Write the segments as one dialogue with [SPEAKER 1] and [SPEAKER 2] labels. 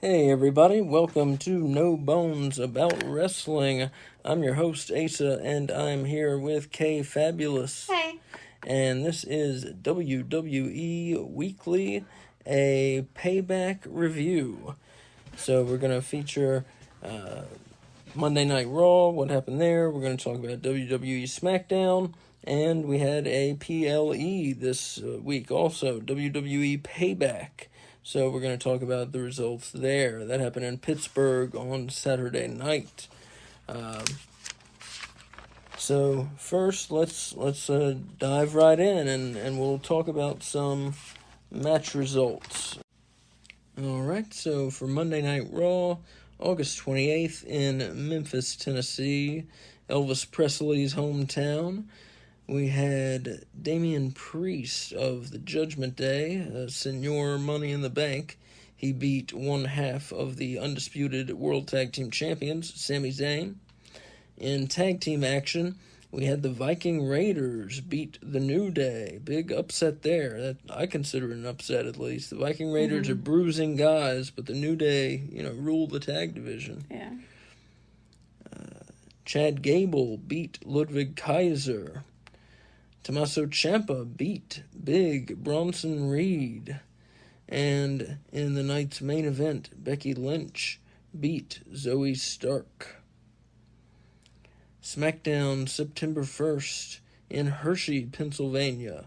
[SPEAKER 1] Hey everybody, welcome to No Bones About Wrestling. I'm your host Asa and I'm here with Kay Fabulous.
[SPEAKER 2] Hey.
[SPEAKER 1] And this is WWE Weekly, a Payback review. So we're going to feature Monday Night Raw, what happened there. We're going to talk about WWE SmackDown. And we had a PLE this week also, WWE Payback. So we're going to talk about the results there. That happened in Pittsburgh on Saturday night. So first, let's dive right in, and we'll talk about some match results. All right. So for Monday Night Raw, August 28th in Memphis, Tennessee, Elvis Presley's hometown. We had Damian Priest of the Judgment Day, Senor Money in the Bank. He beat one half of the undisputed World Tag Team Champions, Sami Zayn. In tag team action, we had the Viking Raiders beat the New Day. Big upset there. That I consider an upset, at least. The Viking Raiders are bruising guys, but the New Day, rule the tag division.
[SPEAKER 2] Yeah.
[SPEAKER 1] Chad Gable beat Ludwig Kaiser. Tommaso Ciampa beat Big Bronson Reed. And in the night's main event, Becky Lynch beat Zoe Stark. SmackDown, September 1st in Hershey, Pennsylvania.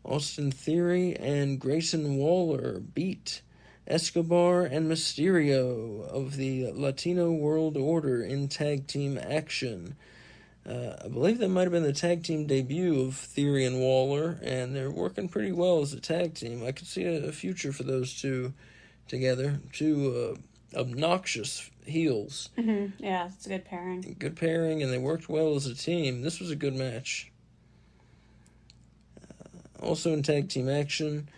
[SPEAKER 1] Austin Theory and Grayson Waller beat Escobar and Mysterio of the Latino World Order in tag team action. I believe that might have been the tag team debut of Theory and Waller, and they're working pretty well as a tag team. I could see a future for those two together. Two obnoxious heels.
[SPEAKER 2] Mm-hmm. Yeah, it's a good pairing.
[SPEAKER 1] Good pairing, and they worked well as a team. This was a good match. Also in tag team action,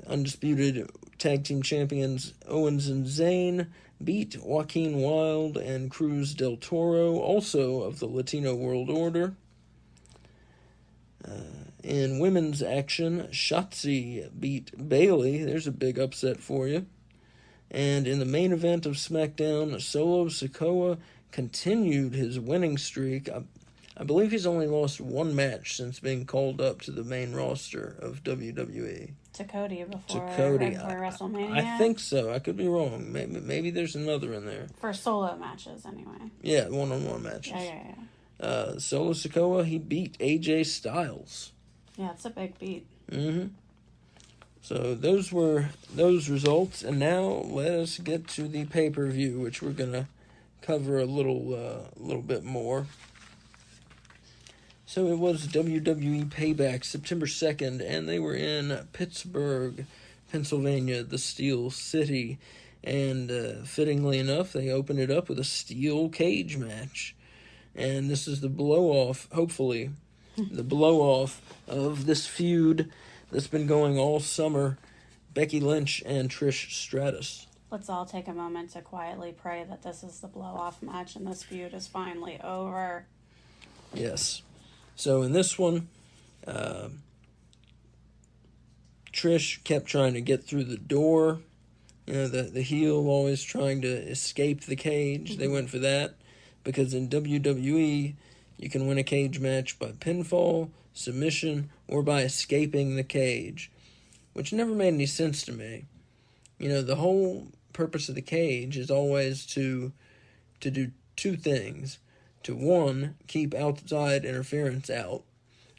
[SPEAKER 1] undisputed tag team champions Owens and Zayn beat Joaquin Wilde and Cruz del Toro, also of the Latino World Order. In women's action, Shotzi beat Bayley. There's a big upset for you. And in the main event of SmackDown, Solo Sikoa continued his winning streak. I believe he's only lost one match since being called up to the main roster of WWE.
[SPEAKER 2] To Cody before WrestleMania?
[SPEAKER 1] I think so. I could be wrong. Maybe there's another in there.
[SPEAKER 2] For solo matches, anyway.
[SPEAKER 1] Yeah, one-on-one matches.
[SPEAKER 2] Yeah.
[SPEAKER 1] Solo Sikoa, he beat AJ Styles.
[SPEAKER 2] Yeah, it's a big beat.
[SPEAKER 1] Mm-hmm. So those were those results, and now let us get to the pay-per-view, which we're going to cover a little bit more. So it was WWE Payback, September 2nd, and they were in Pittsburgh, Pennsylvania, the Steel City. And fittingly enough, they opened it up with a steel cage match. And this is the blow-off, hopefully, the blow-off of this feud that's been going all summer, Becky Lynch and Trish Stratus.
[SPEAKER 2] Let's all take a moment to quietly pray that this is the blow-off match and this feud is finally over.
[SPEAKER 1] Yes. So in this one, Trish kept trying to get through the door. The heel always trying to escape the cage. They went for that because in WWE, you can win a cage match by pinfall, submission, or by escaping the cage, which never made any sense to me. The whole purpose of the cage is always to do two things. To one, keep outside interference out,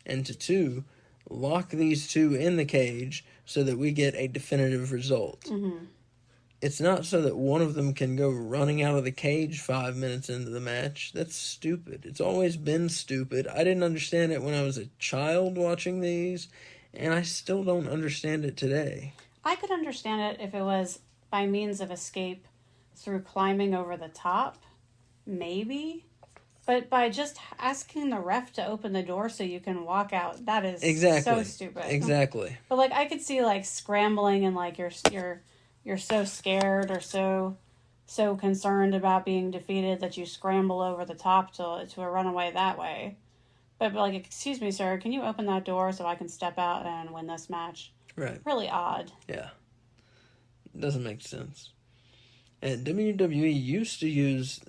[SPEAKER 1] and to two, lock these two in the cage so that we get a definitive result.
[SPEAKER 2] Mm-hmm.
[SPEAKER 1] It's not so that one of them can go running out of the cage 5 minutes into the match. That's stupid. It's always been stupid. I didn't understand it when I was a child watching these, and I still don't understand it today.
[SPEAKER 2] I could understand it if it was by means of escape through climbing over the top, maybe. But by just asking the ref to open the door so you can walk out, that is so stupid.
[SPEAKER 1] Exactly.
[SPEAKER 2] But I could see scrambling and you're so scared or so concerned about being defeated that you scramble over the top to a runaway that way. But excuse me, sir, can you open that door so I can step out and win this match?
[SPEAKER 1] Right.
[SPEAKER 2] Really odd.
[SPEAKER 1] Yeah. It doesn't make sense. And WWE used to use,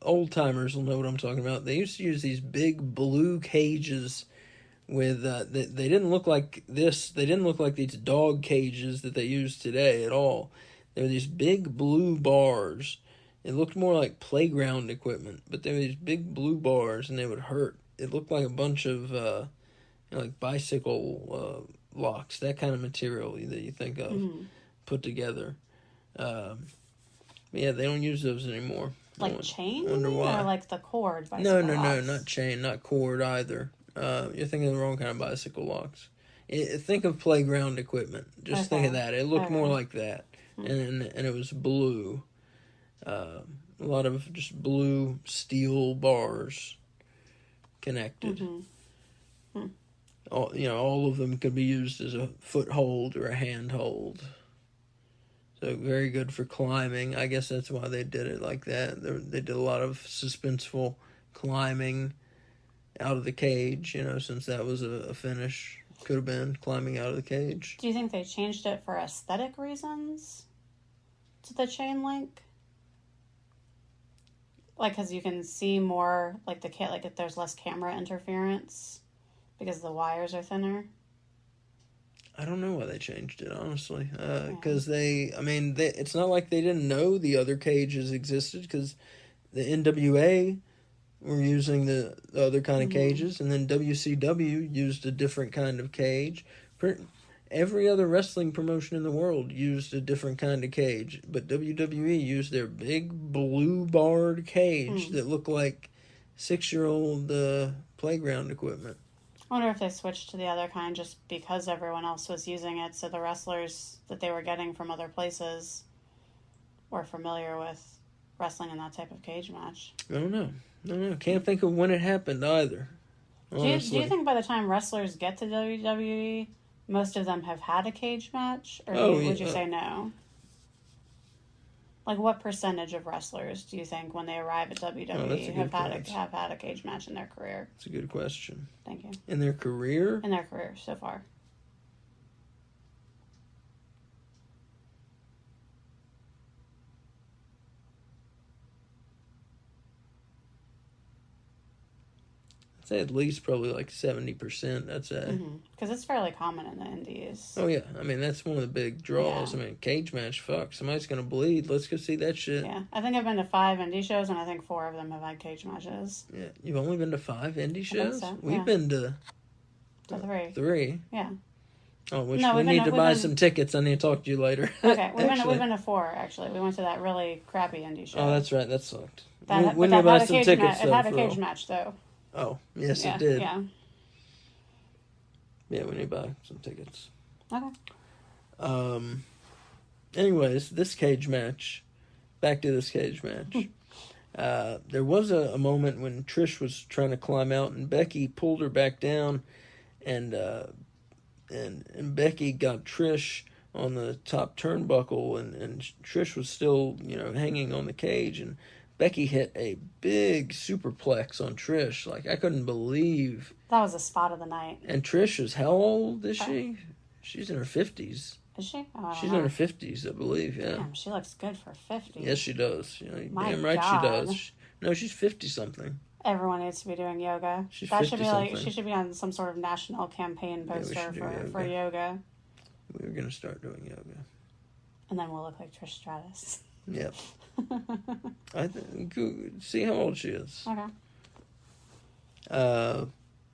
[SPEAKER 1] old timers will know what I'm talking about. They used to use these big blue cages with, they didn't look like this. They didn't look like these dog cages that they use today at all. They were these big blue bars. It looked more like playground equipment, but they were these big blue bars, and they would hurt. It looked like a bunch of, like bicycle locks, that kind of material that you think of, put together. Yeah, they don't use those anymore.
[SPEAKER 2] Like chain?
[SPEAKER 1] Wonder why.
[SPEAKER 2] Or like the cord
[SPEAKER 1] No,
[SPEAKER 2] bicycle locks?
[SPEAKER 1] not chain, not cord either. You're thinking of the wrong kind of bicycle locks. Think of playground equipment. Just think of that. It looked more like that, and it was blue. A lot of just blue steel bars connected. All of them could be used as a foothold or a handhold. So very good for climbing. I guess that's why they did it like that. They did a lot of suspenseful climbing out of the cage, since that was a finish. Could have been climbing out of the cage.
[SPEAKER 2] Do you think they changed it for aesthetic reasons to the chain link? Like, because you can see more, like if there's less camera interference because the wires are thinner?
[SPEAKER 1] I don't know why they changed it, honestly. Because it's not like they didn't know the other cages existed, because the NWA were using the other kind of cages, and then WCW used a different kind of cage. Every other wrestling promotion in the world used a different kind of cage, but WWE used their big blue barred cage that looked like 6-year-old playground equipment.
[SPEAKER 2] I wonder if they switched to the other kind just because everyone else was using it, so the wrestlers that they were getting from other places were familiar with wrestling in that type of cage match.
[SPEAKER 1] I don't know. Can't think of when it happened either.
[SPEAKER 2] Do you think by the time wrestlers get to WWE, most of them have had a cage match? Or would you say no? Like, what percentage of wrestlers do you think, when they arrive at WWE, have had a cage match in their career?
[SPEAKER 1] That's a good question.
[SPEAKER 2] Thank you.
[SPEAKER 1] In their career?
[SPEAKER 2] In their career so far.
[SPEAKER 1] I'd say at least probably like 70%, I'd say.
[SPEAKER 2] Because it's fairly common in the indies.
[SPEAKER 1] Oh, yeah. I mean, that's one of the big draws.
[SPEAKER 2] Yeah.
[SPEAKER 1] I mean, cage match, fuck. Somebody's going to bleed. Let's go see that shit.
[SPEAKER 2] Yeah. I think I've been to 5 indie shows, and I think 4 of them have had cage matches.
[SPEAKER 1] Yeah. You've only been to 5 indie shows?
[SPEAKER 2] So,
[SPEAKER 1] We've been to
[SPEAKER 2] 3.
[SPEAKER 1] 3.
[SPEAKER 2] Yeah.
[SPEAKER 1] Oh, we need to buy some tickets. I need to talk to you later.
[SPEAKER 2] Okay. We've been to 4, actually. We went to that really crappy indie show.
[SPEAKER 1] Oh, that's right. That sucked.
[SPEAKER 2] We need to buy some tickets, though. It had a cage match, though.
[SPEAKER 1] Oh, yes, it did.
[SPEAKER 2] Yeah.
[SPEAKER 1] Yeah, we need to buy some tickets.
[SPEAKER 2] Okay.
[SPEAKER 1] Anyways, this cage match. Back to this cage match. There was a moment when Trish was trying to climb out, and Becky pulled her back down, and Becky got Trish on the top turnbuckle, and Trish was still, hanging on the cage, and Becky hit a big superplex on Trish. Like, I couldn't believe.
[SPEAKER 2] That was a spot of the night.
[SPEAKER 1] And Trish is, how old is she? She's in her 50s.
[SPEAKER 2] Is she? Oh,
[SPEAKER 1] She's in her 50s, I believe, yeah.
[SPEAKER 2] Damn, she looks good for 50.
[SPEAKER 1] Yes, she does.
[SPEAKER 2] My
[SPEAKER 1] damn right
[SPEAKER 2] God.
[SPEAKER 1] she does. No, she's 50-something.
[SPEAKER 2] Everyone needs to be doing yoga.
[SPEAKER 1] She's
[SPEAKER 2] that should be
[SPEAKER 1] 50-something.
[SPEAKER 2] She should be on some sort of national campaign poster for yoga.
[SPEAKER 1] We were going to start doing yoga.
[SPEAKER 2] And then we'll look like Trish Stratus.
[SPEAKER 1] Yep. I think, see how old she is.
[SPEAKER 2] Okay.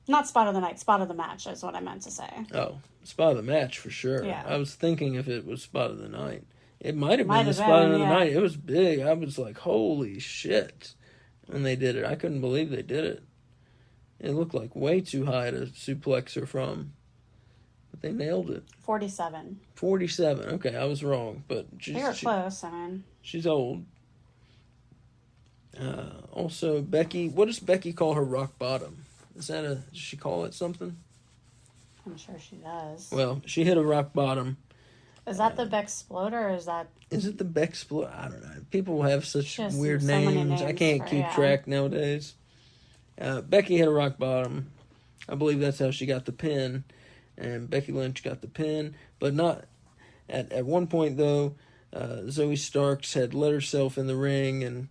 [SPEAKER 2] Not spot of the night, spot of the match is what I meant to say.
[SPEAKER 1] Oh, spot of the match for sure.
[SPEAKER 2] Yeah.
[SPEAKER 1] I was thinking if it was spot of the night. It might have been the spot of the night. It was big. I was like, holy shit, when they did it. I couldn't believe they did it. It looked like way too high to suplex her from. But they nailed it.
[SPEAKER 2] 47.
[SPEAKER 1] 47. Okay, I was wrong. But
[SPEAKER 2] They were close, I mean.
[SPEAKER 1] She's old. Also, Becky, what does Becky call her rock bottom? Does she call it something?
[SPEAKER 2] I'm sure she does.
[SPEAKER 1] Well, she hit a rock bottom.
[SPEAKER 2] Is that the Beck-Sploder, or is that...
[SPEAKER 1] Is it the Beck-Sploder? I don't know. People have such weird
[SPEAKER 2] so
[SPEAKER 1] names. I can't keep track nowadays. Becky hit a rock bottom. I believe that's how she got the pin. And Becky Lynch got the pin. But not... At one point, though, Zoe Starks had let herself in the ring, and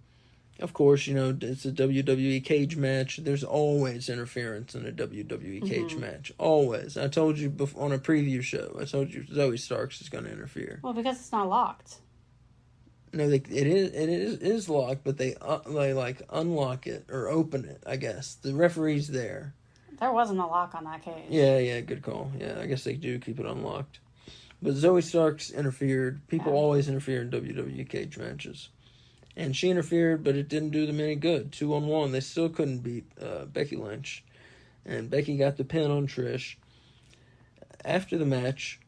[SPEAKER 1] of course, it's a WWE cage match. There's always interference in a WWE cage match. Always. I told you on a preview show, I told you Zoe Starks is going to interfere.
[SPEAKER 2] Well, because it's not locked.
[SPEAKER 1] No, it is locked, but they like unlock it or open it, I guess. The referee's there.
[SPEAKER 2] There wasn't a lock on that cage.
[SPEAKER 1] Yeah, good call. Yeah, I guess they do keep it unlocked. But Zoe Starks interfered. People always interfere in WWE cage matches. And she interfered, but it didn't do them any good. 2-on-1, they still couldn't beat Becky Lynch. And Becky got the pin on Trish. After the match,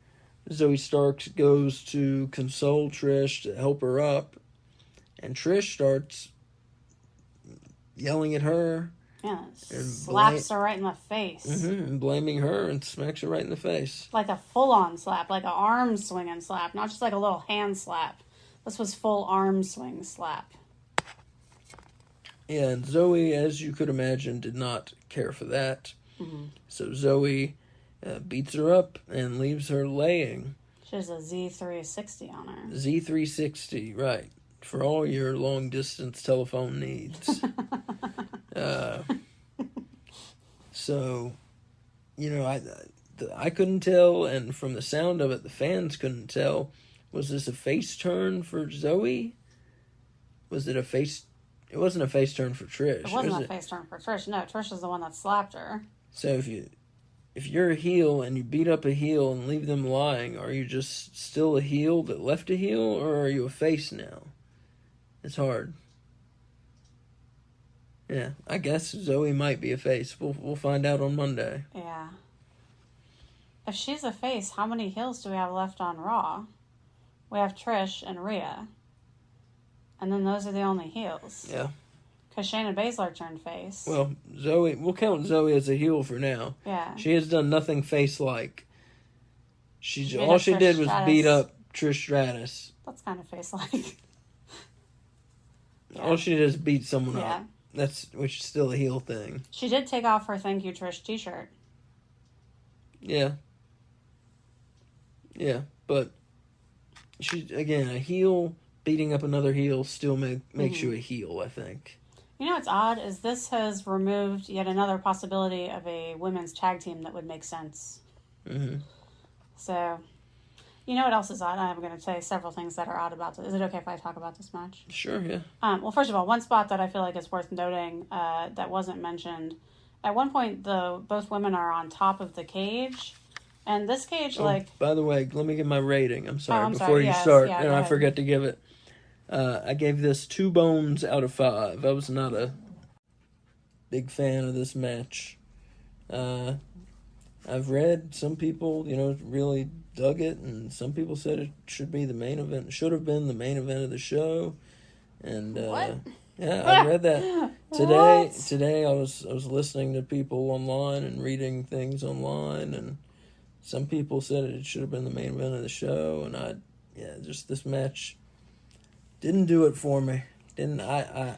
[SPEAKER 1] Zoe Starks goes to console Trish to help her up. And Trish starts yelling at her.
[SPEAKER 2] Yeah, slaps her right in the face.
[SPEAKER 1] And blaming her and smacks her right in the face.
[SPEAKER 2] Like a full-on slap, like an arm swinging slap, not just like a little hand slap. This was full arm swing slap.
[SPEAKER 1] Yeah, and Zoe, as you could imagine, did not care for that. So Zoe beats her up and leaves her laying.
[SPEAKER 2] She has a Z360 on her.
[SPEAKER 1] Z360, right. For all your long-distance telephone needs. So, I couldn't tell, and from the sound of it, the fans couldn't tell. Was this a face turn for Zoe? Was it a face... It wasn't a face turn for Trish.
[SPEAKER 2] It wasn't a face turn for Trish. No, Trish is the one that slapped her.
[SPEAKER 1] So if you're a heel and you beat up a heel and leave them lying, are you just still a heel that left a heel, or are you a face now? It's hard. Yeah, I guess Zoe might be a face. We'll find out on Monday.
[SPEAKER 2] Yeah. If she's a face, how many heels do we have left on Raw? We have Trish and Rhea. And then those are the only heels.
[SPEAKER 1] Yeah.
[SPEAKER 2] Because Shayna Baszler turned face.
[SPEAKER 1] Well, we'll count Zoe as a heel for now.
[SPEAKER 2] Yeah.
[SPEAKER 1] She has done nothing face-like. All she did was beat up Trish Stratus.
[SPEAKER 2] That's kind of face-like.
[SPEAKER 1] Yeah. All she did is beat someone up. Which is still a heel thing.
[SPEAKER 2] She did take off her Thank You Trish t-shirt.
[SPEAKER 1] Yeah. Yeah, but a heel beating up another heel still makes you a heel, I think. You
[SPEAKER 2] know what's odd is this has removed yet another possibility of a women's tag team that would make sense. So, you know what else is odd? I'm going to say several things that are odd about this. Is it okay if I talk about this match?
[SPEAKER 1] Sure, yeah.
[SPEAKER 2] Well, first of all, one spot that I feel like is worth noting that wasn't mentioned. At one point, both women are on top of the cage. And this cage,
[SPEAKER 1] by the way, let me give my rating. I'm sorry.
[SPEAKER 2] Before
[SPEAKER 1] you start, and I forget to give it. I gave this 2 bones out of 5. I was not a big fan of this match. I've read some people, really dug it, and some people said it should be the main event. Should have been the main event of the show. And
[SPEAKER 2] what?
[SPEAKER 1] Yeah, I read that today. Today, I was listening to people online and reading things online, and some people said it should have been the main event of the show, and just this match didn't do it for me. I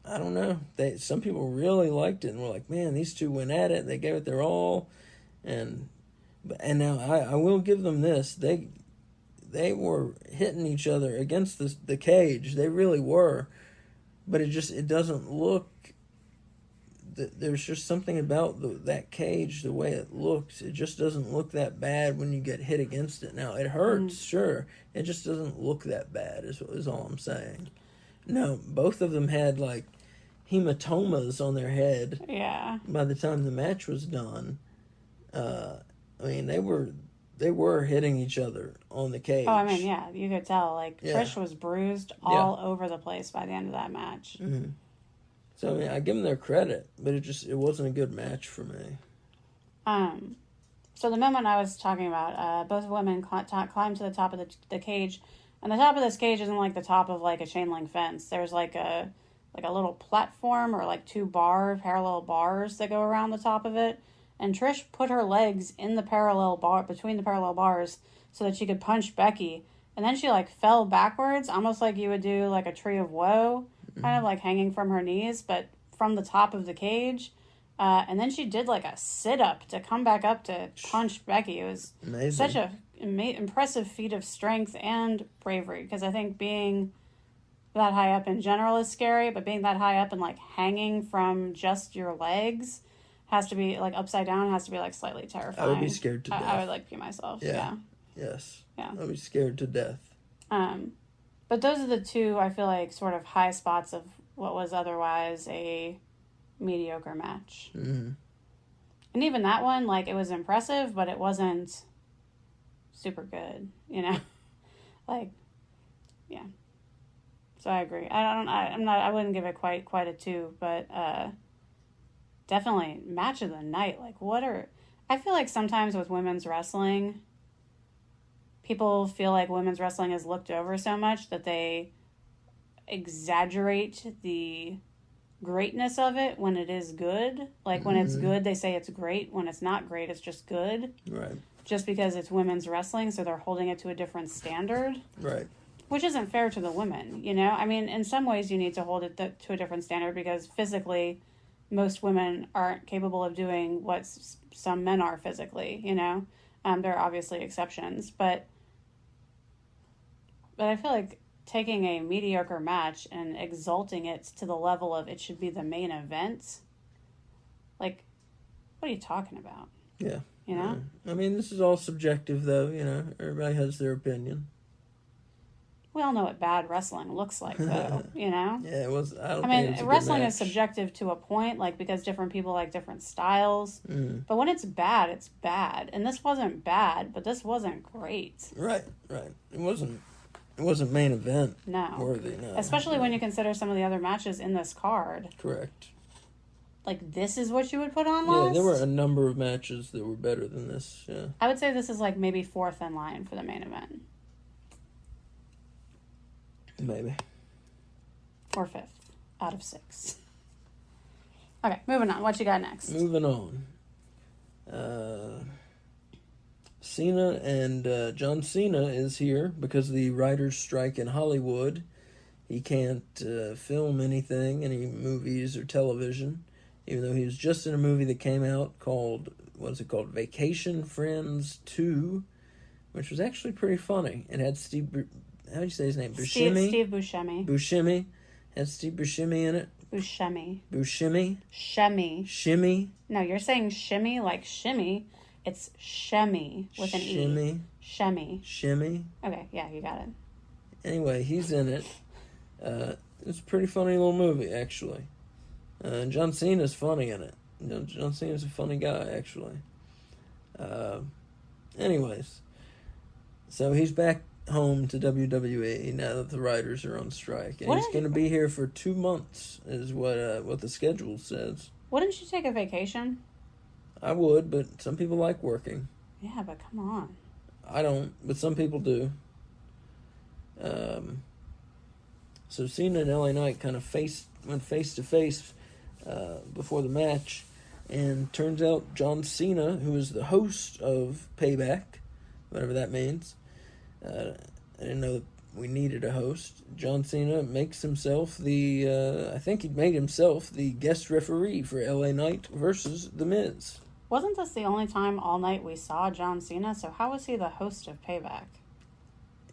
[SPEAKER 1] don't know. Some people really liked it and were like, man, these two went at it. They gave it their all, and now I will give them this. They were hitting each other against the cage. They really were, but it doesn't look. There's just something about that cage, the way it looks. It just doesn't look that bad when you get hit against it. Now, it hurts, sure. It just doesn't look that bad, is all I'm saying. No, both of them had, hematomas on their head.
[SPEAKER 2] Yeah.
[SPEAKER 1] By the time the match was done. They were hitting each other on the cage.
[SPEAKER 2] Oh, yeah, you could tell. Trish was bruised all over the place by the end of that match.
[SPEAKER 1] Mm-hmm. So, I give them their credit, but it wasn't a good match for me.
[SPEAKER 2] So the moment I was talking about, both women climbed to the top of the cage, and the top of this cage isn't like the top of a chain link fence. There's a little platform or 2 parallel bars that go around the top of it, and Trish put her legs in the between the parallel bars so that she could punch Becky, and then she fell backwards, almost like you would do a tree of woe. Kind of hanging from her knees, but from the top of the cage. And then she did a sit-up to come back up to punch Becky. It was
[SPEAKER 1] amazing.
[SPEAKER 2] Such a impressive feat of strength and bravery, because I think being that high up in general is scary, but being that high up and like hanging from just your legs has to be like upside down, has to be like slightly terrifying.
[SPEAKER 1] I would be scared to death.
[SPEAKER 2] I would like pee myself. Yeah.
[SPEAKER 1] Yes.
[SPEAKER 2] Yeah.
[SPEAKER 1] I'd be scared to death.
[SPEAKER 2] But those are the two, I feel like, sort of high spots of what was otherwise a mediocre match.
[SPEAKER 1] Mm-hmm.
[SPEAKER 2] And even that one, like, it was impressive, but it wasn't super good, you know? Like, yeah. So I agree. I wouldn't give it quite a 2, but definitely match of the night. Like, I feel like sometimes with women's wrestling, people feel like women's wrestling is looked over so much that they exaggerate the greatness of it when it is good. Like, when it's good, they say it's great. When it's not great, it's just good.
[SPEAKER 1] Right.
[SPEAKER 2] Just because it's women's wrestling, so they're holding it to a different standard.
[SPEAKER 1] Right.
[SPEAKER 2] Which isn't fair to the women, you know? I mean, in some ways you need to hold it to a different standard because physically most women aren't capable of doing what some men are physically, you know? There are obviously exceptions, but I feel like taking a mediocre match and exalting it to the level of it should be the main event, like, what are you talking about?
[SPEAKER 1] Yeah.
[SPEAKER 2] You know?
[SPEAKER 1] Yeah. I mean, this is all subjective, though, you know? Everybody has their opinion.
[SPEAKER 2] We all know what bad wrestling looks like, though, you know?
[SPEAKER 1] Yeah, it was, I
[SPEAKER 2] mean,
[SPEAKER 1] think it was a
[SPEAKER 2] wrestling
[SPEAKER 1] good
[SPEAKER 2] is
[SPEAKER 1] match.
[SPEAKER 2] subjective to a point, like, because different people like different styles. But when it's bad, it's bad. And this wasn't bad, but this wasn't great.
[SPEAKER 1] Right. It wasn't main event worthy, no.
[SPEAKER 2] Especially when you consider some of the other matches in this card.
[SPEAKER 1] Correct.
[SPEAKER 2] Like, this is what you would put on last?
[SPEAKER 1] Yeah, there were a number of matches that were better than this, yeah.
[SPEAKER 2] I would say this is, like, maybe 4th in line for the main event.
[SPEAKER 1] Maybe.
[SPEAKER 2] Or 5th out of 6. Okay, moving on. What you got next?
[SPEAKER 1] Moving on. Cena and John Cena is here because of the writer's strike in Hollywood. He can't film anything, any movies or television, even though he was just in a movie that came out called, Vacation Friends 2, which was actually pretty funny. It had how do you say his name? Buscemi?
[SPEAKER 2] Steve Buscemi.
[SPEAKER 1] Buscemi. Had Steve Buscemi in it.
[SPEAKER 2] Buscemi.
[SPEAKER 1] Shimmy.
[SPEAKER 2] No, you're saying shimmy like shimmy. It's shemmy with an E. Shemmy. Okay, yeah, you got it.
[SPEAKER 1] Anyway, he's in it. It's a pretty funny little movie, actually. John Cena's funny in it. John Cena's a funny guy, actually. Anyways, so he's back home to WWE now that the writers are on strike, and he's going to be here for 2 months, is what the schedule says.
[SPEAKER 2] Wouldn't you take a vacation?
[SPEAKER 1] I would, but some people like working.
[SPEAKER 2] Yeah, but come on.
[SPEAKER 1] I don't, but some people do. So Cena and LA Knight kind of went face to face before the match, and turns out John Cena, who is the host of Payback, whatever that means, I didn't know that we needed a host. John Cena makes himself I think he made himself the guest referee for LA Knight versus The Miz.
[SPEAKER 2] Wasn't this the only time all night we saw John Cena? So how was he the host of Payback?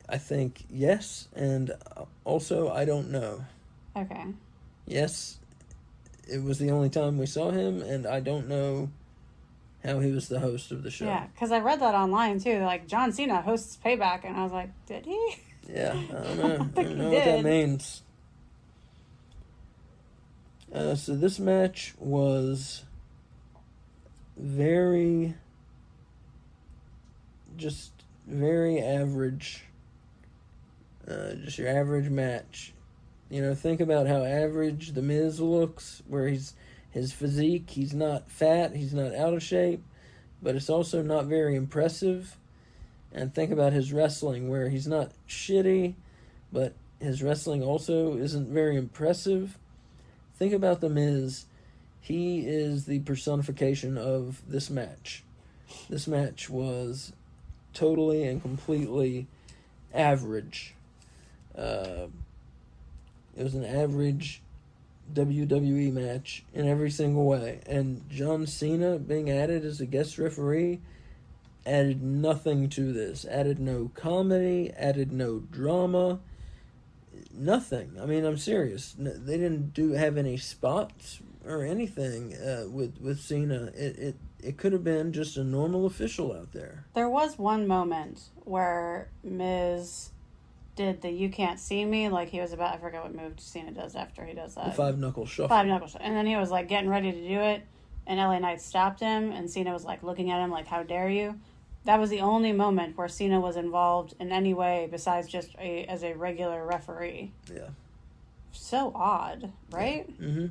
[SPEAKER 1] I think yes, and also I don't know.
[SPEAKER 2] Okay.
[SPEAKER 1] Yes, it was the only time we saw him, and I don't know how he was the host of the show.
[SPEAKER 2] Yeah, because I read that online too. Like, John Cena hosts Payback, and I was like, did he?
[SPEAKER 1] Yeah, I don't know. I don't know
[SPEAKER 2] he
[SPEAKER 1] what that
[SPEAKER 2] did.
[SPEAKER 1] means. So this match was very average. Just your average match. You know, think about how average The Miz looks, where his physique, he's not fat, he's not out of shape, but it's also not very impressive. And think about his wrestling, where he's not shitty, but his wrestling also isn't very impressive. Think about The Miz. He is the personification of this match. This match was totally and completely average. It was an average WWE match in every single way. And John Cena being added as a guest referee, added nothing to this. Added no comedy, added no drama, nothing. I mean, I'm serious. They didn't have any spots or anything with Cena. It could have been just a normal official out there.
[SPEAKER 2] There was one moment where Miz did the "you can't see me," like he was about, I forget what move Cena does after he does that.
[SPEAKER 1] The 5-knuckle shuffle.
[SPEAKER 2] 5-knuckle shuffle. And then he was like getting ready to do it, and LA Knight stopped him, and Cena was like looking at him like, how dare you? That was the only moment where Cena was involved in any way besides just as a regular referee.
[SPEAKER 1] Yeah.
[SPEAKER 2] So odd, right?
[SPEAKER 1] Yeah. Mm-hmm.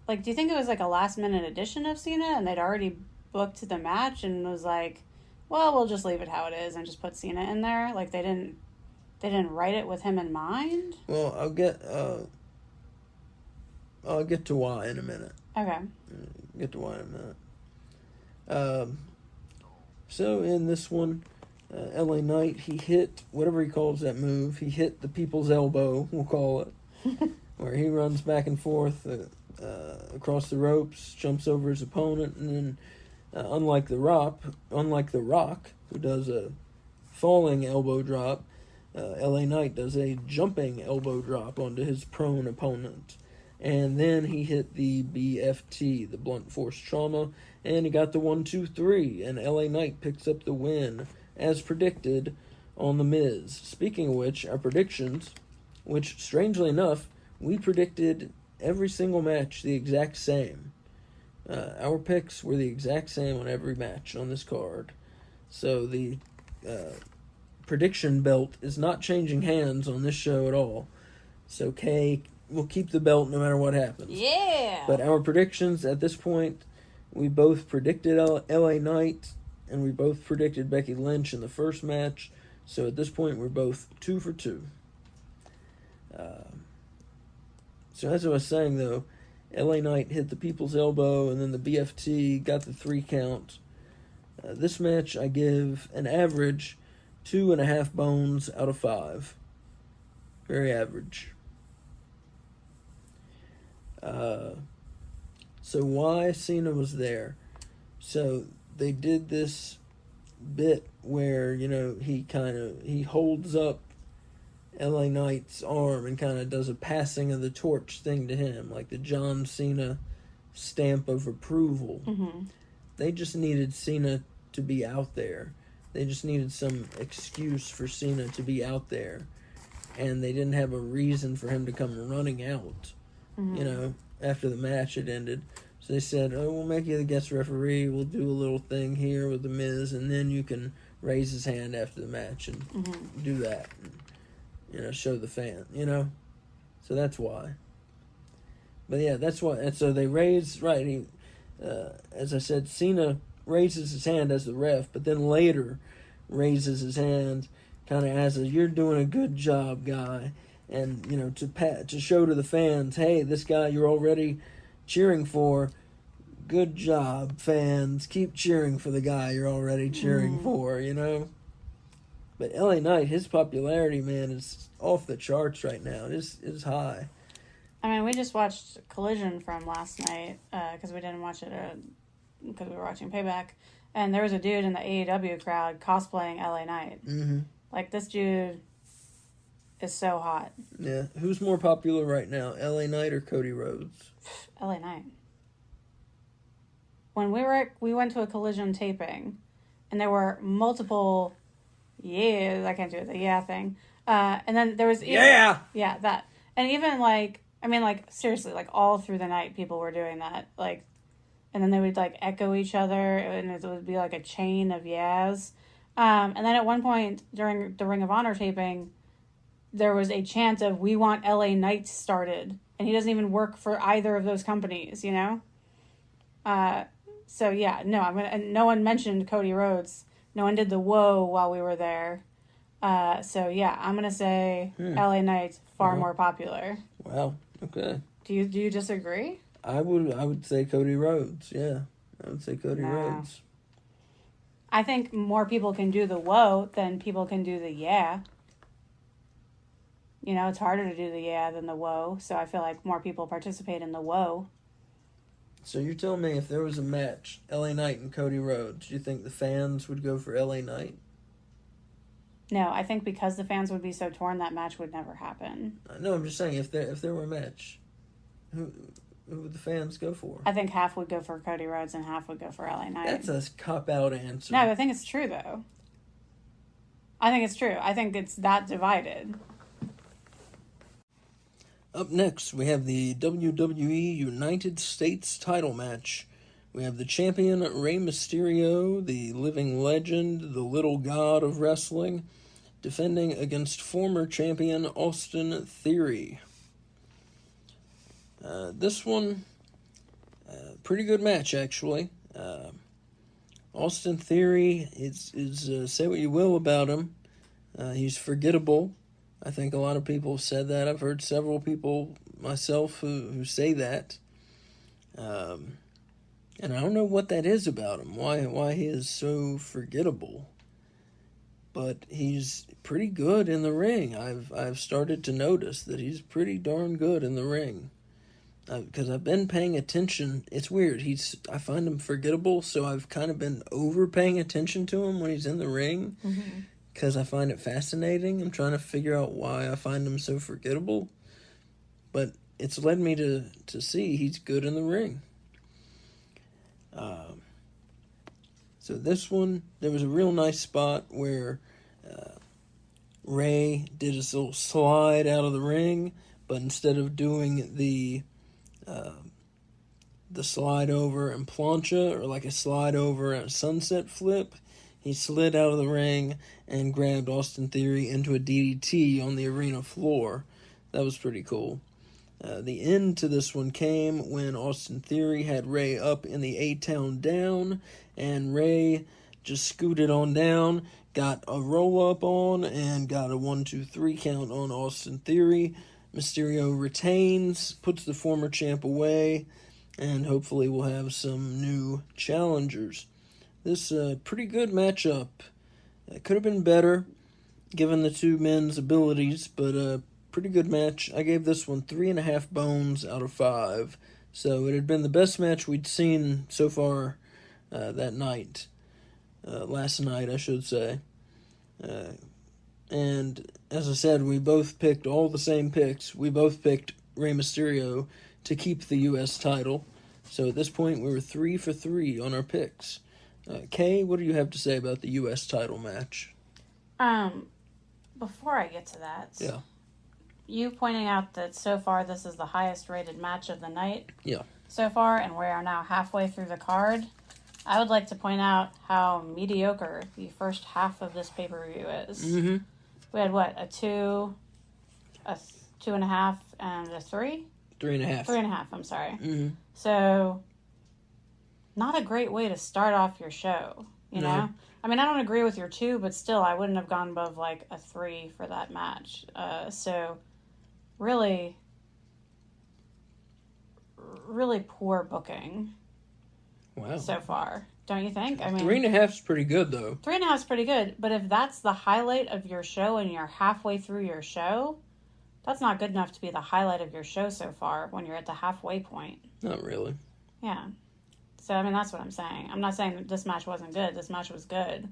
[SPEAKER 2] Like, do you think it was like a last-minute addition of Cena, and they'd already booked the match and was like, well, we'll just leave it how it is and just put Cena in there? Like, they didn't write it with him in mind?
[SPEAKER 1] Well, I'll get to why in a minute.
[SPEAKER 2] Okay.
[SPEAKER 1] Get to why in a minute. So in this one, LA Knight, he hit whatever he calls that move. He hit the people's elbow, we'll call it, where he runs back and forth across the ropes, jumps over his opponent, and then unlike the Rock, who does a falling elbow drop, LA Knight does a jumping elbow drop onto his prone opponent. And then he hit the BFT, the blunt force trauma, and he got the 1-2-3, and LA Knight picks up the win, as predicted, on The Miz. Speaking of which, our predictions, which, strangely enough, we predicted every single match the exact same. Our picks were the exact same on every match on this card. So the prediction belt is not changing hands on this show at all. So Kay will keep the belt no matter what happens.
[SPEAKER 2] Yeah!
[SPEAKER 1] But our predictions at this point, we both predicted LA Knight, and we both predicted Becky Lynch in the first match. So at this point, we're both 2 for 2. So as I was saying, though, LA Knight hit the people's elbow, and then the BFT got the 3 count. This match, I give an average 2.5 bones out of 5. Very average. So why Cena was there? So they did this bit where, he holds up LA Knight's arm and kind of does a passing of the torch thing to him, like the John Cena stamp of approval.
[SPEAKER 2] Mm-hmm.
[SPEAKER 1] They just needed Cena to be out there. They just needed some excuse for Cena to be out there. And they didn't have a reason for him to come running out, after the match had ended. So they said, we'll make you the guest referee. We'll do a little thing here with The Miz, and then you can raise his hand after the match and do that. And, show the fan, So that's why. But yeah, that's why. And so they raise, right, as I said, Cena raises his hand as the ref, but then later raises his hand kind of as a, you're doing a good job, guy. And, to show to the fans, hey, this guy you're already cheering for, good job, fans. Keep cheering for the guy you're already cheering for, But LA Knight, his popularity, man, is off the charts right now. It is high.
[SPEAKER 2] I mean, we just watched Collision from last night, because we didn't watch it because we were watching Payback. And there was a dude in the AEW crowd cosplaying LA Knight. Mm-hmm. Like, this dude is so hot.
[SPEAKER 1] Yeah. Who's more popular right now, LA Knight or Cody Rhodes?
[SPEAKER 2] LA Knight. When we went to a Collision taping, and there were multiple, I can't do the thing. And then there was...
[SPEAKER 1] Yeah,
[SPEAKER 2] that. And even, seriously, all through the night, people were doing that. And then they would, echo each other, and it would be, a chain of yeahs. And then at one point, during the Ring of Honor taping, there was a chant of, we want LA Knight started. And he doesn't even work for either of those companies, So, yeah, no, and no one mentioned Cody Rhodes. No one did the whoa while we were there. So, yeah, I'm going to say LA Knight's far more popular.
[SPEAKER 1] Wow, okay.
[SPEAKER 2] Do you disagree?
[SPEAKER 1] I would say Cody Rhodes, yeah. I would say Cody Rhodes.
[SPEAKER 2] I think more people can do the whoa than people can do the yeah. It's harder to do the yeah than the whoa, so I feel like more people participate in the whoa.
[SPEAKER 1] So you're telling me if there was a match, LA Knight and Cody Rhodes, do you think the fans would go for LA Knight?
[SPEAKER 2] No, I think because the fans would be so torn, that match would never happen.
[SPEAKER 1] No, I'm just saying if there were a match, who would the fans go for?
[SPEAKER 2] I think half would go for Cody Rhodes and half would go for LA Knight.
[SPEAKER 1] That's a cop-out answer.
[SPEAKER 2] No, I think it's true, though. I think it's true. I think it's that divided.
[SPEAKER 1] Up next, we have the WWE United States title match. We have the champion, Rey Mysterio, the living legend, the little god of wrestling, defending against former champion Austin Theory. This one, pretty good match, actually. Austin Theory is say what you will about him. He's forgettable. I think a lot of people have said that. I've heard several people, myself, who say that. And I don't know what that is about him, why he is so forgettable. But he's pretty good in the ring. I've started to notice that he's pretty darn good in the ring. Because I've been paying attention. It's weird. I find him forgettable, so I've kind of been over paying attention to him when he's in the ring. Because I find it fascinating. I'm trying to figure out why I find him so forgettable. But it's led me to see he's good in the ring. So this one, there was a real nice spot where Ray did his little slide out of the ring, but instead of doing the slide over and plancha, or like a slide over and a sunset flip, he slid out of the ring and grabbed Austin Theory into a DDT on the arena floor. That was pretty cool. The end to this one came when Austin Theory had Ray up in the A-Town down, and Ray just scooted on down, got a roll-up on, and got a 1-2-3 count on Austin Theory. Mysterio retains, puts the former champ away, and hopefully we'll have some new challengers. This pretty good matchup. It could have been better, given the two men's abilities, but pretty good match. I gave this one 3.5 bones out of 5. So it had been the best match we'd seen so far that night. Last night, I should say. And as I said, we both picked all the same picks. We both picked Rey Mysterio to keep the U.S. title. So at this point, we were 3 for 3 on our picks. Kay, what do you have to say about the U.S. title match?
[SPEAKER 2] Before I get to that...
[SPEAKER 1] Yeah.
[SPEAKER 2] You pointing out that so far this is the highest rated match of the night.
[SPEAKER 1] Yeah.
[SPEAKER 2] So far, and we are now halfway through the card. I would like to point out how mediocre the first half of this pay-per-view is.
[SPEAKER 1] Mm-hmm.
[SPEAKER 2] We had a 2, a 2.5, and a 3?
[SPEAKER 1] 3.5.
[SPEAKER 2] 3.5, I'm sorry.
[SPEAKER 1] Mm-hmm.
[SPEAKER 2] So, not a great way to start off your show, you know? I mean, I don't agree with your 2, but still, I wouldn't have gone above a 3 for that match. So, really poor booking.
[SPEAKER 1] Wow.
[SPEAKER 2] So far, don't you think? I mean,
[SPEAKER 1] 3.5 is pretty good, though.
[SPEAKER 2] 3.5 is pretty good, but if that's the highlight of your show and you're halfway through your show, that's not good enough to be the highlight of your show so far when you're at the halfway point.
[SPEAKER 1] Not really.
[SPEAKER 2] Yeah. So, I mean, that's what I'm saying. I'm not saying that this match wasn't good. This match was good.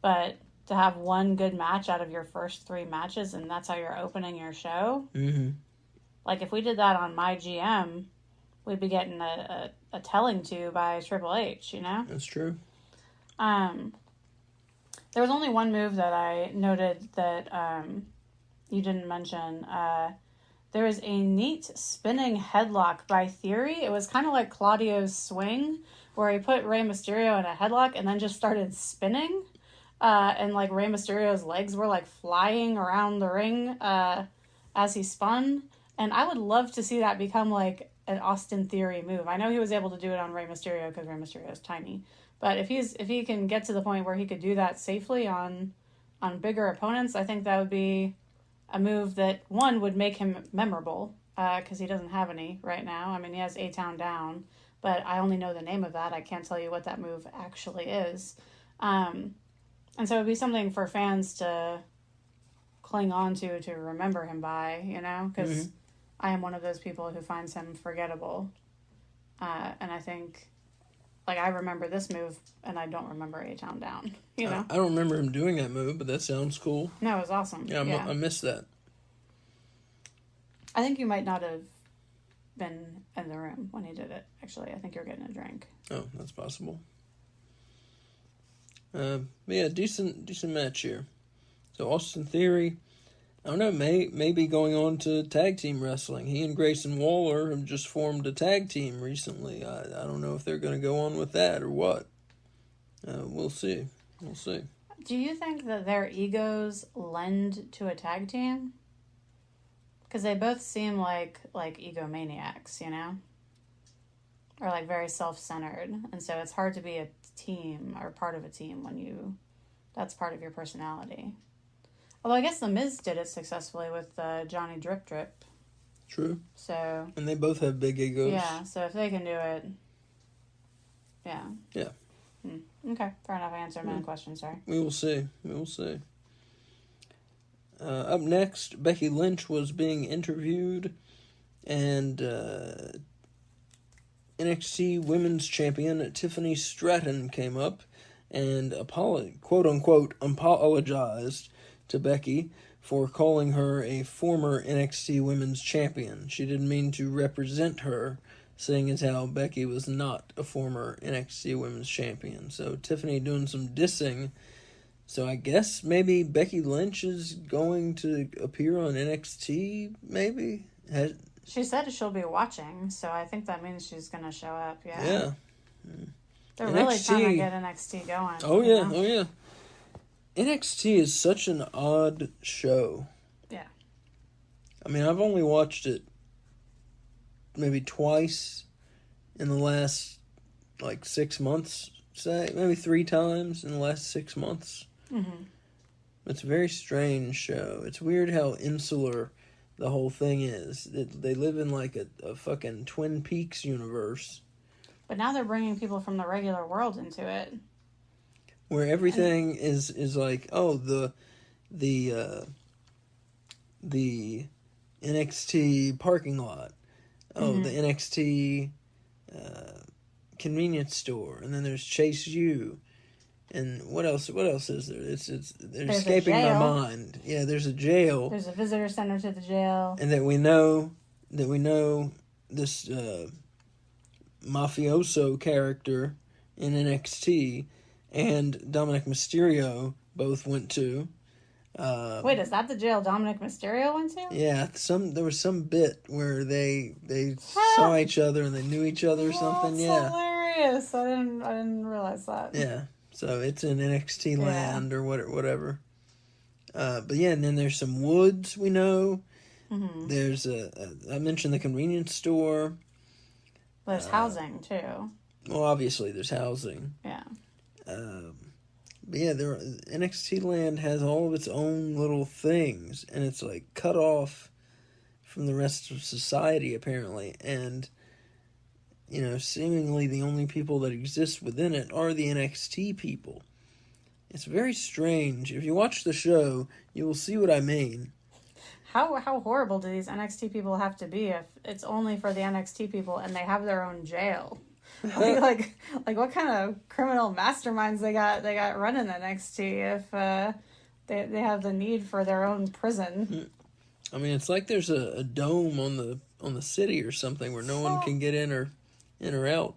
[SPEAKER 2] But to have one good match out of your first 3 matches and that's how you're opening your show, if we did that on my GM, we'd be getting a telling to by Triple H, you know?
[SPEAKER 1] That's true.
[SPEAKER 2] There was only one move that I noted that you didn't mention. There was a neat spinning headlock by Theory. It was kind of like Claudio's swing, where he put Rey Mysterio in a headlock and then just started spinning. And Rey Mysterio's legs were flying around the ring as he spun. And I would love to see that become an Austin Theory move. I know he was able to do it on Rey Mysterio because Rey Mysterio is tiny. But if he can get to the point where he could do that safely on bigger opponents, I think that would be a move that, one, would make him memorable, because he doesn't have any right now. I mean, he has A-Town down, but I only know the name of that. I can't tell you what that move actually is. And so it would be something for fans to cling on to remember him by, you know, because I am one of those people who finds him forgettable. And I think, like, I remember this move, and I don't remember A-Town Down, you know?
[SPEAKER 1] I don't remember him doing that move, but that sounds cool.
[SPEAKER 2] No, it was awesome.
[SPEAKER 1] Yeah, I missed that.
[SPEAKER 2] I think you might not have been in the room when he did it, actually. I think you were getting a drink.
[SPEAKER 1] Oh, that's possible. But yeah, decent match here. So Austin Theory, I don't know, maybe going on to tag team wrestling. He and Grayson Waller have just formed a tag team recently. I don't know if they're going to go on with that or what. We'll see. We'll see.
[SPEAKER 2] Do you think that their egos lend to a tag team? Because they both seem like egomaniacs, you know? Or like very self-centered. And so it's hard to be a team or part of a team when that's part of your personality. Although I guess The Miz did it successfully with Johnny Drip Drip.
[SPEAKER 1] True.
[SPEAKER 2] So.
[SPEAKER 1] And they both have big egos.
[SPEAKER 2] Yeah, so if they can do it, yeah.
[SPEAKER 1] Yeah.
[SPEAKER 2] Okay, fair enough. I answered my own question, sorry.
[SPEAKER 1] We will see. We will see. Up next, Becky Lynch was being interviewed, and NXT Women's Champion Tiffany Stratton came up and quote-unquote apologized to Becky for calling her a former NXT Women's Champion. She didn't mean to represent her, seeing as how Becky was not a former NXT Women's Champion. So Tiffany doing some dissing. So I guess maybe Becky Lynch is going to appear on NXT, maybe?
[SPEAKER 2] She said she'll be watching, so I think that means she's going to show up, yeah.
[SPEAKER 1] Yeah.
[SPEAKER 2] They're really trying to get NXT going.
[SPEAKER 1] Oh, yeah, oh, yeah. NXT is such an odd show.
[SPEAKER 2] Yeah.
[SPEAKER 1] I mean, I've only watched it maybe twice in the last, 6 months, say. Maybe 3 times in the last 6 months.
[SPEAKER 2] Mm-hmm.
[SPEAKER 1] It's a very strange show. It's weird how insular the whole thing is. They live in a fucking Twin Peaks universe.
[SPEAKER 2] But now they're bringing people from the regular world into it.
[SPEAKER 1] Where everything is like, oh, the NXT parking lot. Oh, the NXT convenience store. And then there's Chase U. And what else is there? There's escaping my mind. Yeah, there's a jail.
[SPEAKER 2] There's a visitor center to the jail.
[SPEAKER 1] And that we know this mafioso character in NXT and Dominic Mysterio both went to.
[SPEAKER 2] Wait, is that the jail Dominic Mysterio went to?
[SPEAKER 1] Yeah, there was some bit where they saw each other and they knew each other or something.
[SPEAKER 2] That's hilarious. I didn't realize that.
[SPEAKER 1] Yeah. So it's in NXT land or whatever. But yeah, and then there's some woods we know. Mm-hmm. There's I mentioned the convenience store.
[SPEAKER 2] There's housing too.
[SPEAKER 1] Well, obviously there's housing.
[SPEAKER 2] Yeah.
[SPEAKER 1] But yeah, NXT land has all of its own little things, and it's cut off from the rest of society apparently, and seemingly the only people that exist within it are the NXT people. It's very strange. If you watch the show, you will see what I mean.
[SPEAKER 2] How horrible do these NXT people have to be if it's only for the NXT people and they have their own jail? like what kind of criminal masterminds they got running NXT if they have the need for their own prison?
[SPEAKER 1] I mean, it's like there's a dome on the city or something where no one can get in or out.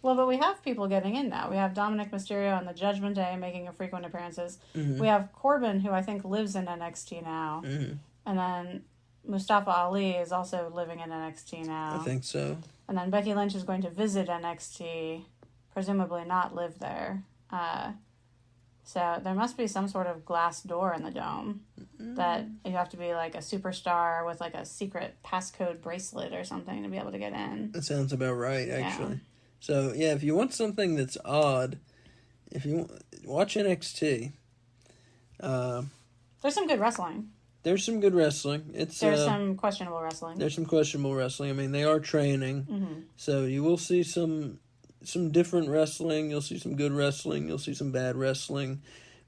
[SPEAKER 2] Well, but we have people getting in now. We have Dominic Mysterio on the Judgment Day making frequent appearances. Mm-hmm. We have Corbin, who I think lives in NXT now. Mm-hmm. And then Mustafa Ali is also living in NXT now.
[SPEAKER 1] I think so.
[SPEAKER 2] And then Becky Lynch is going to visit NXT, presumably not live there. So there must be some sort of glass door in the dome that you have to be a superstar with a secret passcode bracelet or something to be able to get in.
[SPEAKER 1] That sounds about right, actually. Yeah. So, yeah, if you want something that's odd, if you watch NXT.
[SPEAKER 2] There's some good wrestling.
[SPEAKER 1] There's some good wrestling.
[SPEAKER 2] There's some questionable wrestling.
[SPEAKER 1] There's some questionable wrestling. I mean, they are training. Mm-hmm. So you will see some different wrestling. You'll see some good wrestling. You'll see some bad wrestling.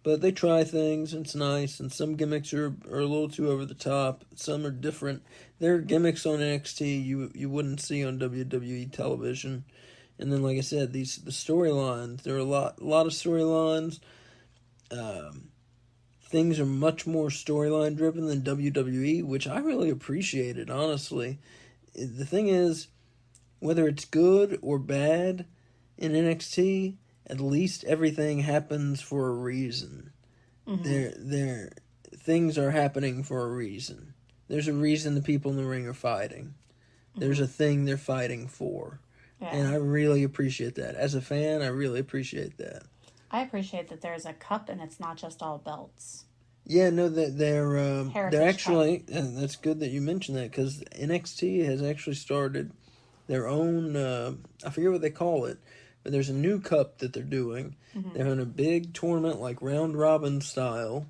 [SPEAKER 1] But they try things, and it's nice, and some gimmicks are a little too over the top. Some are different. There are gimmicks on NXT you wouldn't see on WWE television. And then, like I said, the storylines. There are a lot of storylines. Things are much more storyline driven than WWE, which I really appreciated, honestly. The thing is, whether it's good or bad in NXT, at least everything happens for a reason. Mm-hmm. Things are happening for a reason. There's a reason the people in the ring are fighting. Mm-hmm. There's a thing they're fighting for. Yeah. And I really appreciate that. As a fan, I really appreciate that.
[SPEAKER 2] I appreciate that there's a cup and it's not just all belts.
[SPEAKER 1] Yeah, no, they're actually, and that's good that you mentioned that, because NXT has actually started their own, I forget what they call it, but there's a new cup that they're doing. Mm-hmm. They're in a big tournament, like round robin style,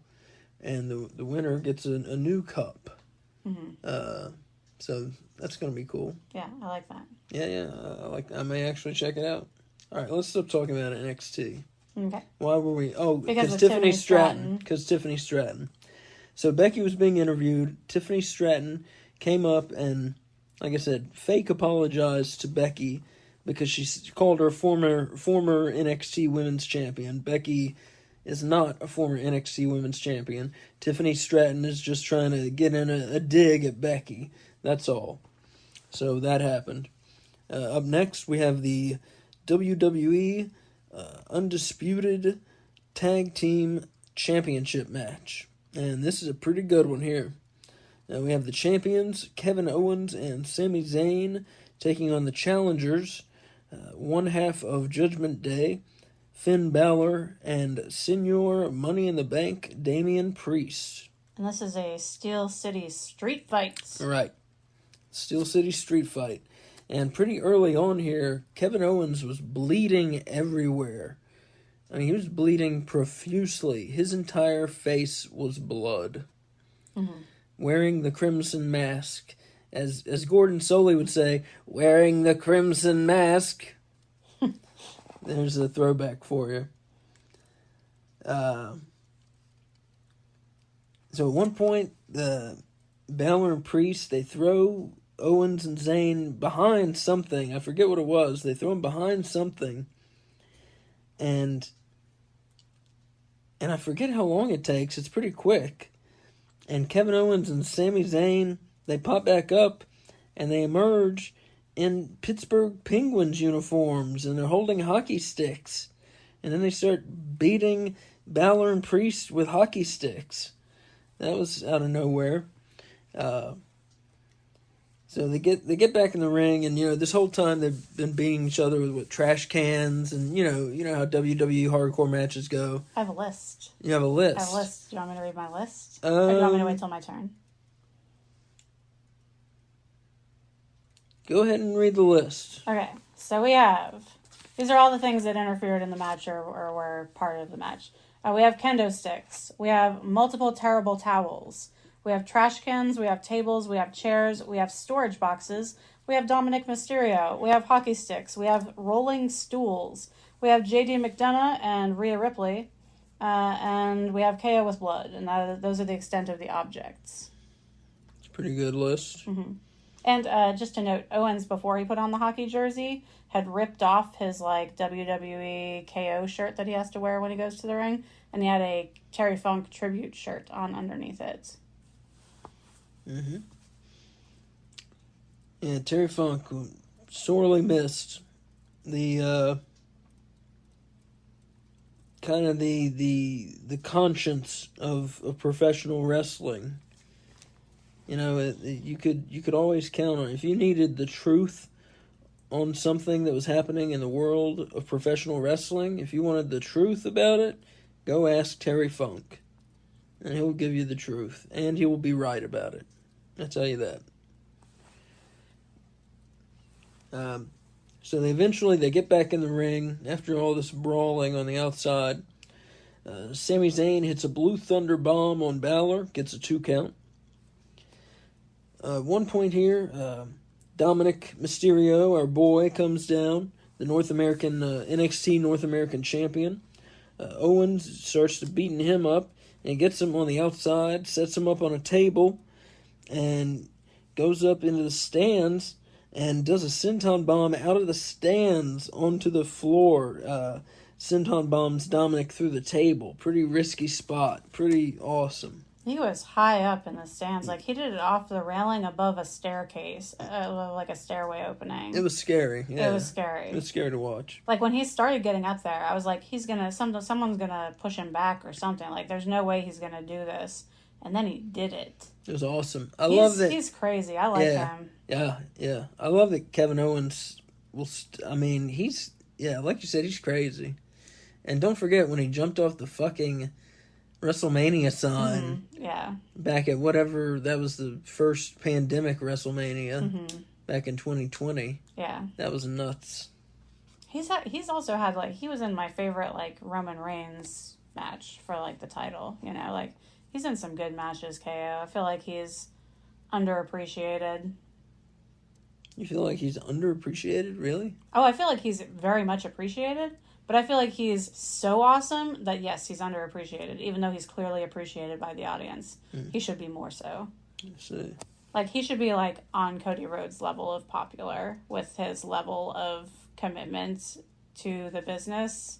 [SPEAKER 1] and the winner gets a new cup. Mm-hmm. So that's going to be cool.
[SPEAKER 2] Yeah, I like that.
[SPEAKER 1] Yeah, I may actually check it out. All right, let's stop talking about NXT.
[SPEAKER 2] Okay.
[SPEAKER 1] Why were we? Oh, because Tiffany Stratton. Because Tiffany Stratton. So Becky was being interviewed. Tiffany Stratton came up and, like I said, fake apologized to Becky because she called her former NXT Women's Champion. Becky is not a former NXT Women's Champion. Tiffany Stratton is just trying to get in a dig at Becky. That's all. So that happened. Up next, we have the WWE Undisputed Tag Team Championship match. And this is a pretty good one here. Now we have the champions, Kevin Owens and Sami Zayn, taking on the challengers, one half of Judgment Day, Finn Balor, and Senior Money in the Bank, Damian Priest.
[SPEAKER 2] And this is a Steel City street fight.
[SPEAKER 1] Right. Steel City street fight. And pretty early on here, Kevin Owens was bleeding everywhere. I mean, he was bleeding profusely. His entire face was blood. Mm-hmm. Wearing the crimson mask. As Gordon Soley would say, wearing the crimson mask. There's a throwback for you. So at one point, Balor and Priest, they throw Owens and Zayn behind something. I forget what it was. They throw him behind something. And I forget how long it takes. It's pretty quick. And Kevin Owens and Sami Zayn, they pop back up and they emerge in Pittsburgh Penguins uniforms, and they're holding hockey sticks. And then they start beating Balor and Priest with hockey sticks. That was out of nowhere. So they get back in the ring, and this whole time they've been beating each other with trash cans, and you know how WWE hardcore matches go.
[SPEAKER 2] I have a list.
[SPEAKER 1] You have a list.
[SPEAKER 2] I have a list. Do you want me to read my list? Or do you want me to wait till my turn?
[SPEAKER 1] Go ahead and read the list.
[SPEAKER 2] Okay, so these are all the things that interfered in the match or were part of the match. We have kendo sticks. We have multiple terrible towels. We have trash cans. We have tables. We have chairs. We have storage boxes. We have Dominic Mysterio. We have hockey sticks. We have rolling stools. We have JD McDonough and Rhea Ripley. And we have KO with blood. And those are the extent of the objects.
[SPEAKER 1] It's a pretty good list.
[SPEAKER 2] Mm-hmm. And just to note, Owens, before he put on the hockey jersey, had ripped off his WWE KO shirt that he has to wear when he goes to the ring. And he had a Terry Funk tribute shirt on underneath it.
[SPEAKER 1] Mm-hmm. Yeah, Terry Funk sorely missed the kind of the conscience of professional wrestling. You could always count on, if you needed the truth on something that was happening in the world of professional wrestling, if you wanted the truth about it, go ask Terry Funk. And he'll give you the truth. And he will be right about it. I'll tell you that. So they get back in the ring after all this brawling on the outside. Sami Zayn hits a Blue Thunder Bomb on Balor, gets a 2 count. One point here, Dominic Mysterio, our boy, comes down, the NXT North American champion, Owens starts to beating him up and gets him on the outside, sets him up on a table, and goes up into the stands and does a senton bomb out of the stands onto the floor. Senton bombs Dominic through the table. Pretty risky spot. Pretty awesome.
[SPEAKER 2] He was high up in the stands. Like, he did it off the railing above a staircase, like a stairway opening.
[SPEAKER 1] It was scary. Yeah.
[SPEAKER 2] It was scary.
[SPEAKER 1] It was scary to watch.
[SPEAKER 2] Like, when he started getting up there, I was like, someone's gonna push him back or something. Like, there's no way he's gonna do this. And then he did it.
[SPEAKER 1] It was awesome. I love that.
[SPEAKER 2] He's crazy. I like him.
[SPEAKER 1] Yeah. I love that Kevin Owens he's, like you said, he's crazy. And don't forget when he jumped off the fucking WrestleMania sign.
[SPEAKER 2] Mm-hmm. Yeah.
[SPEAKER 1] Back at whatever, that was the first pandemic WrestleMania back in 2020.
[SPEAKER 2] Yeah.
[SPEAKER 1] That was nuts.
[SPEAKER 2] He's also had, like, he was in my favorite, like, Roman Reigns match for, like, the title. You know, like, he's in some good matches, KO. I feel like he's underappreciated.
[SPEAKER 1] You feel like he's underappreciated, really?
[SPEAKER 2] Oh, I feel like he's very much appreciated. But I feel like he's so awesome that, yes, he's underappreciated, even though he's clearly appreciated by the audience. He should be more so.
[SPEAKER 1] I see.
[SPEAKER 2] Like, he should be, like, on Cody Rhodes' level of popular with his level of commitment to the business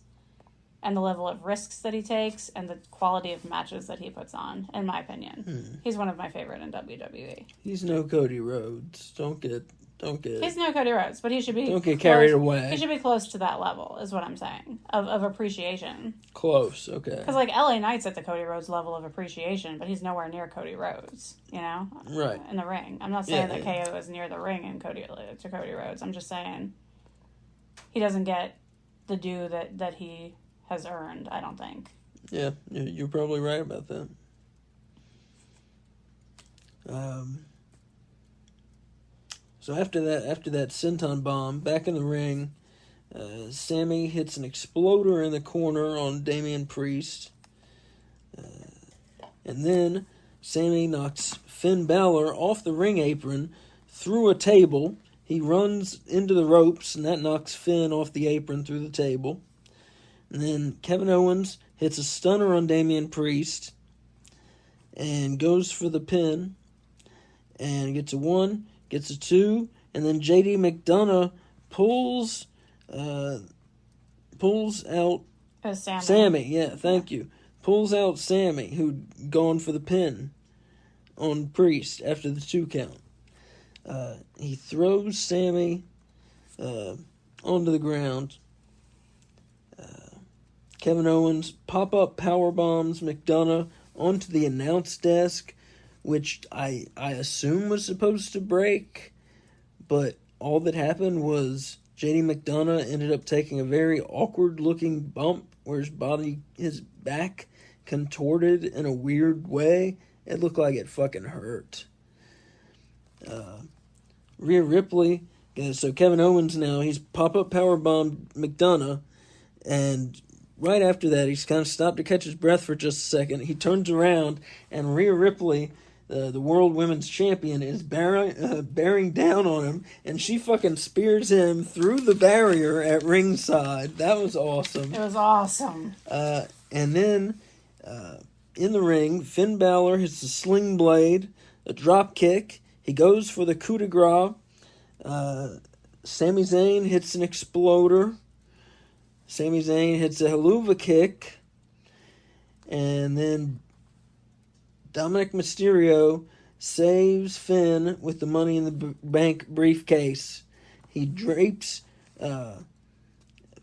[SPEAKER 2] and the level of risks that he takes and the quality of matches that he puts on, in my opinion. He's one of my favorite in WWE.
[SPEAKER 1] He's no Cody Rhodes. Don't get...
[SPEAKER 2] He's no Cody Rhodes, but he should be...
[SPEAKER 1] Don't get carried away.
[SPEAKER 2] He should be close to that level, is what I'm saying, of appreciation.
[SPEAKER 1] Close, okay.
[SPEAKER 2] Because, like, LA Knight's at the Cody Rhodes level of appreciation, but he's nowhere near Cody Rhodes, you know?
[SPEAKER 1] Right.
[SPEAKER 2] In the ring. I'm not saying that KO is near the ring to Cody Rhodes. I'm just saying he doesn't get the due that he has earned, I don't think.
[SPEAKER 1] Yeah, you're probably right about that. So after that senton bomb, back in the ring, Sammy hits an exploder in the corner on Damian Priest. And then Sammy knocks Finn Balor off the ring apron through a table. He runs into the ropes, and that knocks Finn off the apron through the table. And then Kevin Owens hits a stunner on Damian Priest and goes for the pin and gets a 1. Gets a 2, and then JD McDonough pulls out Sammy. Yeah, thank you. Pulls out Sammy, who'd gone for the pin on Priest after the 2 count. He throws Sammy onto the ground. Kevin Owens pop-up power bombs McDonough onto the announce desk, which I assume was supposed to break, but all that happened was JD McDonough ended up taking a very awkward-looking bump where his back contorted in a weird way. It looked like it fucking hurt. Rhea Ripley, so Kevin Owens now, he's pop-up powerbombed McDonough, and right after that, he's kind of stopped to catch his breath for just a second. He turns around, and Rhea Ripley, the World Women's Champion, is bearing down on him, and she fucking spears him through the barrier at ringside. That was awesome.
[SPEAKER 2] It was awesome.
[SPEAKER 1] And then, in the ring, Finn Balor hits a sling blade, a drop kick. He goes for the coup de grace. Sami Zayn hits an exploder. Sami Zayn hits a haluva kick. And then Dominic Mysterio saves Finn with the Money in the Bank briefcase. He drapes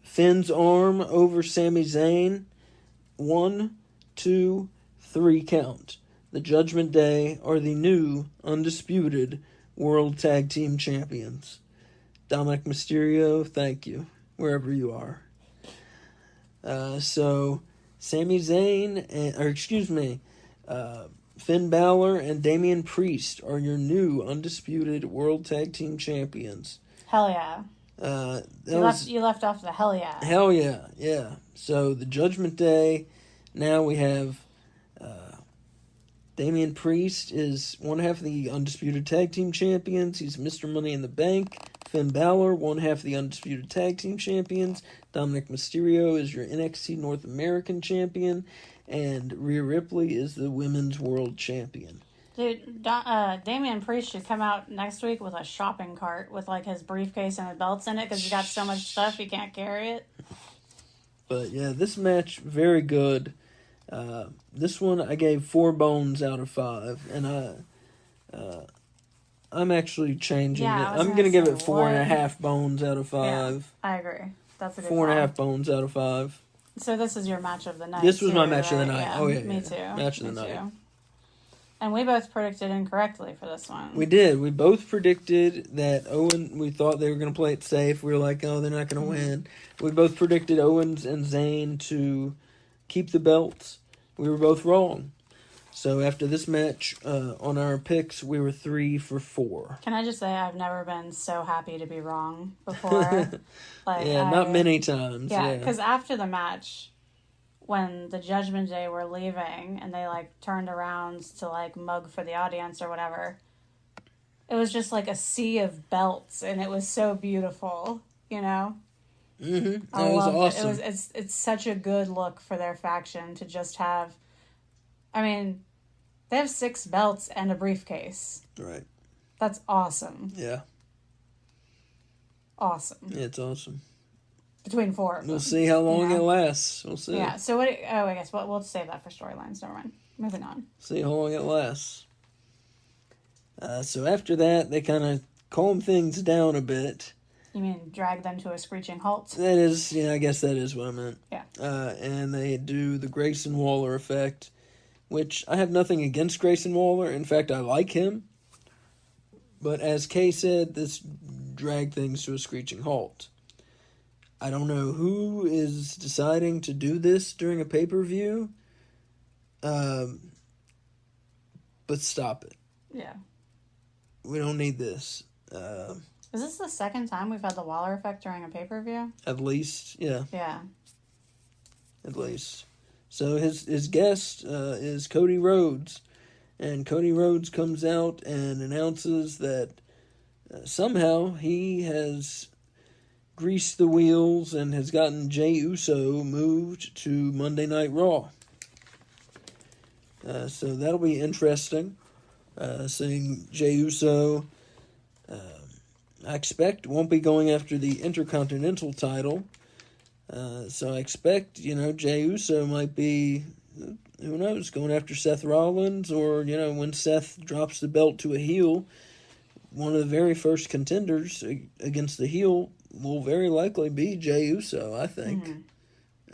[SPEAKER 1] Finn's arm over Sami Zayn. 1, 2, 3 count. The Judgment Day are the new, undisputed World Tag Team Champions. Dominic Mysterio, thank you, wherever you are. So, Sami Zayn, Finn Balor and Damian Priest are your new, undisputed World Tag Team Champions.
[SPEAKER 2] Hell yeah. You left off the hell yeah.
[SPEAKER 1] Hell yeah, yeah. So, the Judgment Day, now we have Damian Priest is one half of the undisputed tag team champions. He's Mr. Money in the Bank. Finn Balor, one half of the Undisputed Tag Team Champions. Dominic Mysterio is your NXT North American Champion. And Rhea Ripley is the Women's World Champion.
[SPEAKER 2] Dude, Damian Priest should come out next week with a shopping cart with, like, his briefcase and his belts in it because he's got so much stuff he can't carry it.
[SPEAKER 1] But, yeah, this match, very good. This one I gave 4 bones out of 5. And I'm actually changing it. I'm going to give it 4.5 bones out of 5.
[SPEAKER 2] Yeah, I agree. That's a good
[SPEAKER 1] 4.5 bones out of 5.
[SPEAKER 2] So this is your match of the night.
[SPEAKER 1] This was my match of the night.
[SPEAKER 2] Yeah,
[SPEAKER 1] oh, yeah.
[SPEAKER 2] Me too.
[SPEAKER 1] Match of the night.
[SPEAKER 2] Too. And we both predicted incorrectly for this one.
[SPEAKER 1] We did. We both predicted that Owen, we thought they were going to play it safe. We were like, oh, they're not going to win. We both predicted Owens and Zayn to keep the belts. We were both wrong. So after this match, on our picks, we were 3 for 4.
[SPEAKER 2] Can I just say I've never been so happy to be wrong before?
[SPEAKER 1] Not many times.
[SPEAKER 2] Yeah, because after the match, when the Judgment Day were leaving and they, like, turned around to, like, mug for the audience or whatever, it was just like a sea of belts, and it was so beautiful, you know?
[SPEAKER 1] Mm-hmm.
[SPEAKER 2] I loved
[SPEAKER 1] awesome.
[SPEAKER 2] It's such a good look for their faction to just have. I mean, they have 6 belts and a briefcase.
[SPEAKER 1] Right.
[SPEAKER 2] That's awesome.
[SPEAKER 1] Yeah.
[SPEAKER 2] Awesome.
[SPEAKER 1] Yeah, it's awesome.
[SPEAKER 2] Between 4 of them.
[SPEAKER 1] We'll see how long it lasts. We'll see.
[SPEAKER 2] Yeah, so I guess we'll save that for storylines. Never mind. Moving on.
[SPEAKER 1] See how long it lasts. So after that, they kind of calm things down a bit.
[SPEAKER 2] You mean drag them to a screeching halt?
[SPEAKER 1] That is, I guess that is what I meant.
[SPEAKER 2] Yeah.
[SPEAKER 1] And they do the Grayson Waller effect, which I have nothing against Grayson Waller. In fact, I like him. But as Kay said, this dragged things to a screeching halt. I don't know who is deciding to do this during a pay-per-view. But stop it.
[SPEAKER 2] Yeah.
[SPEAKER 1] We don't need this.
[SPEAKER 2] Is this the second time we've had the Waller effect during a pay-per-view?
[SPEAKER 1] At least, yeah.
[SPEAKER 2] Yeah.
[SPEAKER 1] At least. So his guest is Cody Rhodes. And Cody Rhodes comes out and announces that somehow he has greased the wheels and has gotten Jey Uso moved to Monday Night Raw. So that'll be interesting. Seeing Jey Uso, I expect, won't be going after the Intercontinental title. So I expect, Jey Uso might be, who knows, going after Seth Rollins, or, when Seth drops the belt to a heel, one of the very first contenders against the heel will very likely be Jey Uso, I think.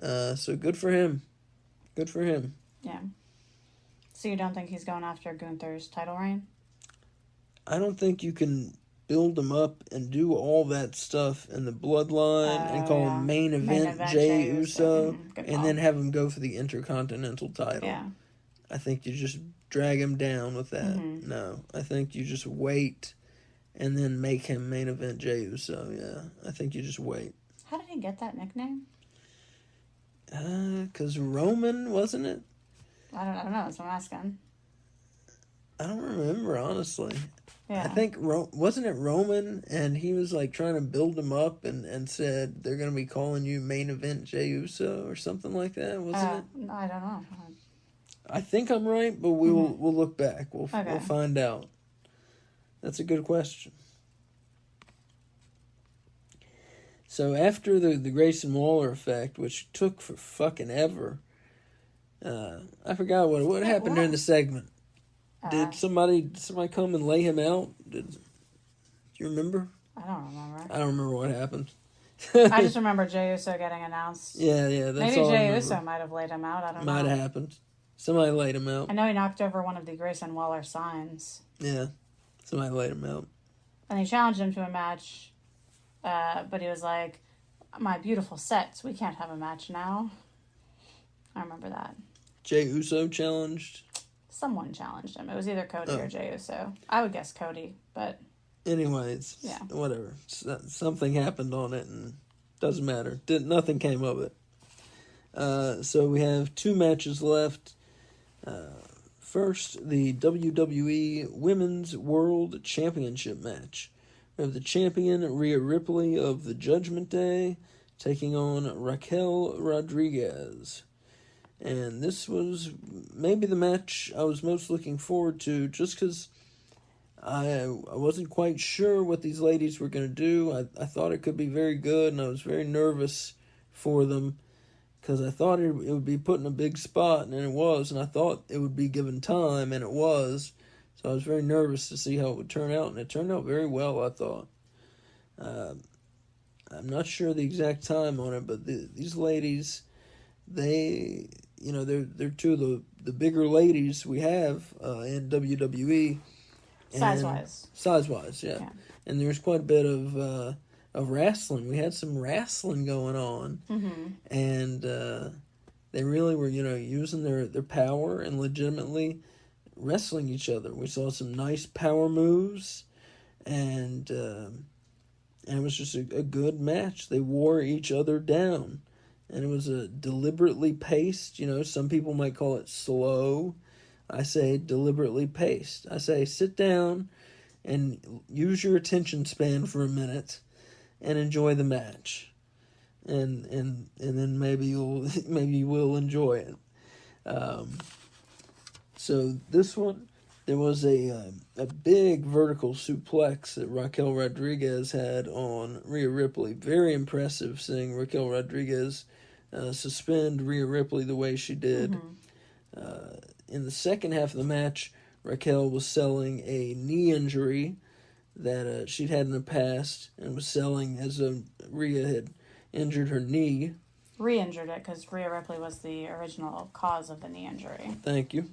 [SPEAKER 1] Mm-hmm. So good for him. Good for him.
[SPEAKER 2] Yeah. So you don't think he's going after Gunther's title reign?
[SPEAKER 1] I don't think you can build him up and do all that stuff in the bloodline and call him main event Jey Uso and then have him go for the Intercontinental title.
[SPEAKER 2] Yeah.
[SPEAKER 1] I think you just drag him down with that. Mm-hmm. No, I think you just wait and then make him main event Jey Uso. Yeah, I think you just wait.
[SPEAKER 2] How did he get that nickname?
[SPEAKER 1] 'Cause Roman, wasn't it?
[SPEAKER 2] I don't know. That's what I'm asking.
[SPEAKER 1] I don't remember, honestly.
[SPEAKER 2] Yeah.
[SPEAKER 1] I think, wasn't it Roman, and he was like trying to build him up and said, they're going to be calling you main event Jey Uso or something like that, wasn't it?
[SPEAKER 2] I don't know.
[SPEAKER 1] I think I'm right, but we'll look back. We'll find out. That's a good question. So after the Grayson Waller effect, which took for fucking ever, I forgot what happened during the segment. Did somebody come and lay him out? Do you remember?
[SPEAKER 2] I don't remember.
[SPEAKER 1] I don't remember what happened.
[SPEAKER 2] I just remember Jey Uso getting announced.
[SPEAKER 1] Yeah, that's
[SPEAKER 2] Maybe
[SPEAKER 1] all
[SPEAKER 2] Jey Uso might have laid him out. I don't know.
[SPEAKER 1] Might have happened. Somebody laid him out.
[SPEAKER 2] I know he knocked over one of the Grayson Waller signs.
[SPEAKER 1] Yeah, somebody laid him out.
[SPEAKER 2] And he challenged him to a match, but he was like, "My beautiful sets, we can't have a match now." I remember that.
[SPEAKER 1] Jey Uso challenged?
[SPEAKER 2] Someone challenged him. It was either Cody or Jey Uso. I would guess Cody, but...
[SPEAKER 1] Anyways, whatever. Something happened on it, and doesn't matter. Nothing came of it. So we have 2 matches left. First, the WWE Women's World Championship match. We have the champion, Rhea Ripley of the Judgment Day, taking on Raquel Rodriguez. And this was maybe the match I was most looking forward to, just because I wasn't quite sure what these ladies were going to do. I thought it could be very good, and I was very nervous for them, because I thought it would be put in a big spot, and it was, and I thought it would be given time, and it was. So I was very nervous to see how it would turn out, and it turned out very well, I thought. I'm not sure the exact time on it, but these ladies, they're two of the bigger ladies we have in WWE. Size-wise, yeah. And there's quite a bit of wrestling. We had some wrestling going on.
[SPEAKER 2] Mm-hmm.
[SPEAKER 1] And they really were, using their power and legitimately wrestling each other. We saw some nice power moves, and it was just a good match. They wore each other down, and it was a deliberately paced. Some people might call it slow. I say deliberately paced. I say sit down and use your attention span for a minute and enjoy the match, and then maybe you will enjoy it. So this one, there was a big vertical suplex that Raquel Rodriguez had on Rhea Ripley. Very impressive seeing Raquel Rodriguez suspend Rhea Ripley the way she did.
[SPEAKER 2] Mm-hmm.
[SPEAKER 1] In the second half of the match, Raquel was selling a knee injury that she'd had in the past, and was selling as Rhea had injured her knee.
[SPEAKER 2] Re-injured it, because Rhea Ripley was the original cause of the knee injury.
[SPEAKER 1] Thank you.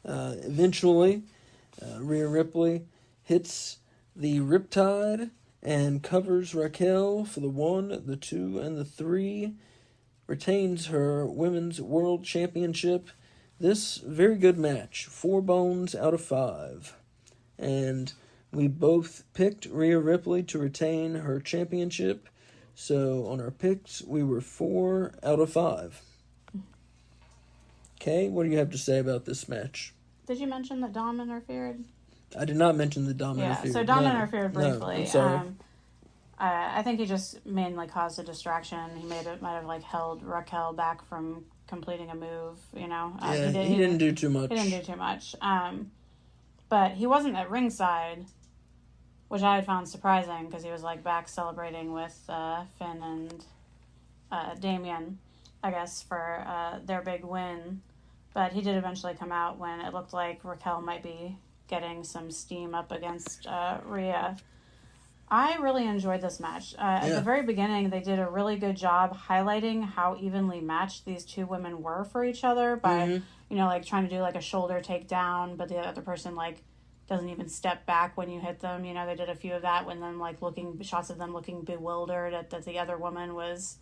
[SPEAKER 1] Eventually, Rhea Ripley hits the Riptide and covers Raquel for the 1, the 2, and the 3. Retains her Women's World Championship. This very good match, 4 bones out of 5. And we both picked Rhea Ripley to retain her championship. So on our picks, we were 4 out of 5. Okay, what do you have to say about this match?
[SPEAKER 2] Did you mention that Dom interfered?
[SPEAKER 1] I did not mention that Dom interfered.
[SPEAKER 2] Yeah, so Dom interfered briefly.
[SPEAKER 1] No, I'm sorry.
[SPEAKER 2] I think he just mainly caused a distraction. He might have held Raquel back from completing a move.
[SPEAKER 1] He didn't do too much.
[SPEAKER 2] He didn't do too much. But he wasn't at ringside, which I had found surprising, because he was back celebrating with Finn and Damien, I guess, for their big win. But he did eventually come out when it looked like Raquel might be getting some steam up against Rhea. I really enjoyed this match. At the very beginning, they did a really good job highlighting how evenly matched these two women were for each other by, trying to do a shoulder takedown, but the other person doesn't even step back when you hit them. They did a few of that when them shots of them looking bewildered at that the other woman was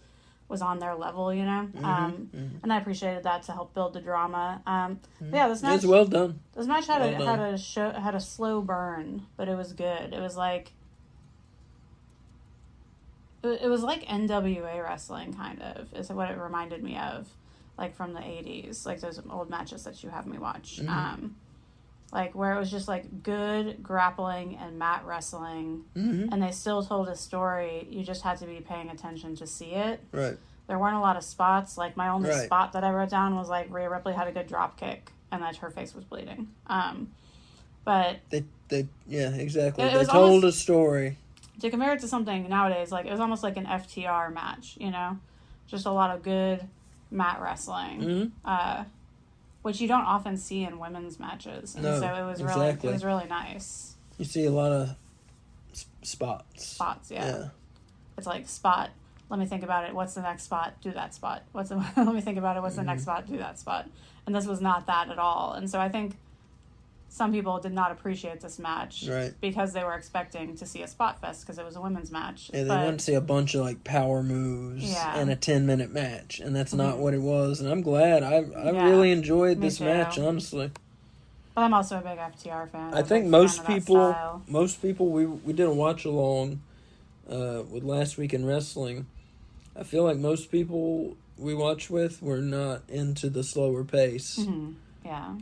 [SPEAKER 2] on their level, And I appreciated that to help build the drama. This match
[SPEAKER 1] was well done.
[SPEAKER 2] This match had a slow burn, but it was good. It was it was like NWA wrestling, kind of, is what it reminded me of, from the 80s, those old matches that you have me watch. Where it was just good grappling and mat wrestling, and they still told a story. You just had to be paying attention to see it.
[SPEAKER 1] Right.
[SPEAKER 2] There weren't a lot of spots. My only spot that I wrote down was Rhea Ripley had a good drop kick, and that her face was bleeding. But
[SPEAKER 1] exactly. They told a story.
[SPEAKER 2] To compare it to something nowadays, it was almost like an FTR match. Just a lot of good mat wrestling. Which you don't often see in women's matches, and so it was really nice.
[SPEAKER 1] You see a lot of spots.
[SPEAKER 2] Spots, yeah. It's spot. Let me think about it. What's the next spot? Do that spot. Let me think about it. What's the next spot? Do that spot. And this was not that at all. And so I think some people did not appreciate this match, because they were expecting to see a spot fest because it was a women's match.
[SPEAKER 1] Yeah, they wanted to see a bunch of power moves in a 10-minute match, and that's not what it was. And I'm glad. I really enjoyed this match, honestly.
[SPEAKER 2] But I'm also a big FTR fan.
[SPEAKER 1] I think most people we did a watch along with Last Week in Wrestling. I feel like most people we watch with were not into the slower pace.
[SPEAKER 2] Yeah.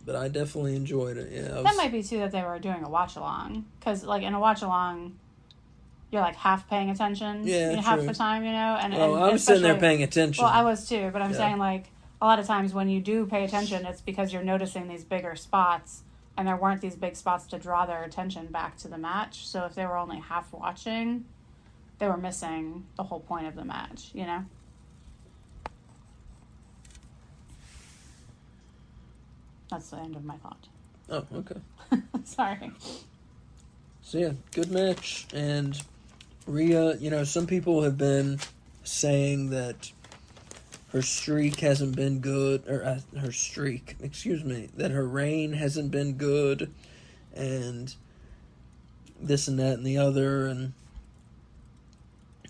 [SPEAKER 1] but I definitely enjoyed it. Yeah,
[SPEAKER 2] That might be too that they were doing a watch along, because like in a watch along, you're like half paying attention, half the time, and
[SPEAKER 1] I was sitting there paying attention.
[SPEAKER 2] Well, I was too, but I'm saying like a lot of times when you do pay attention, it's because you're noticing these bigger spots, and there weren't these big spots to draw their attention back to the match. So if they were only half watching, they were missing the whole point of the match, That's the end of my thought.
[SPEAKER 1] Oh, okay.
[SPEAKER 2] Sorry.
[SPEAKER 1] So yeah, good match. And Rhea, some people have been saying that her streak hasn't been good, or that her reign hasn't been good, and this and that and the other, and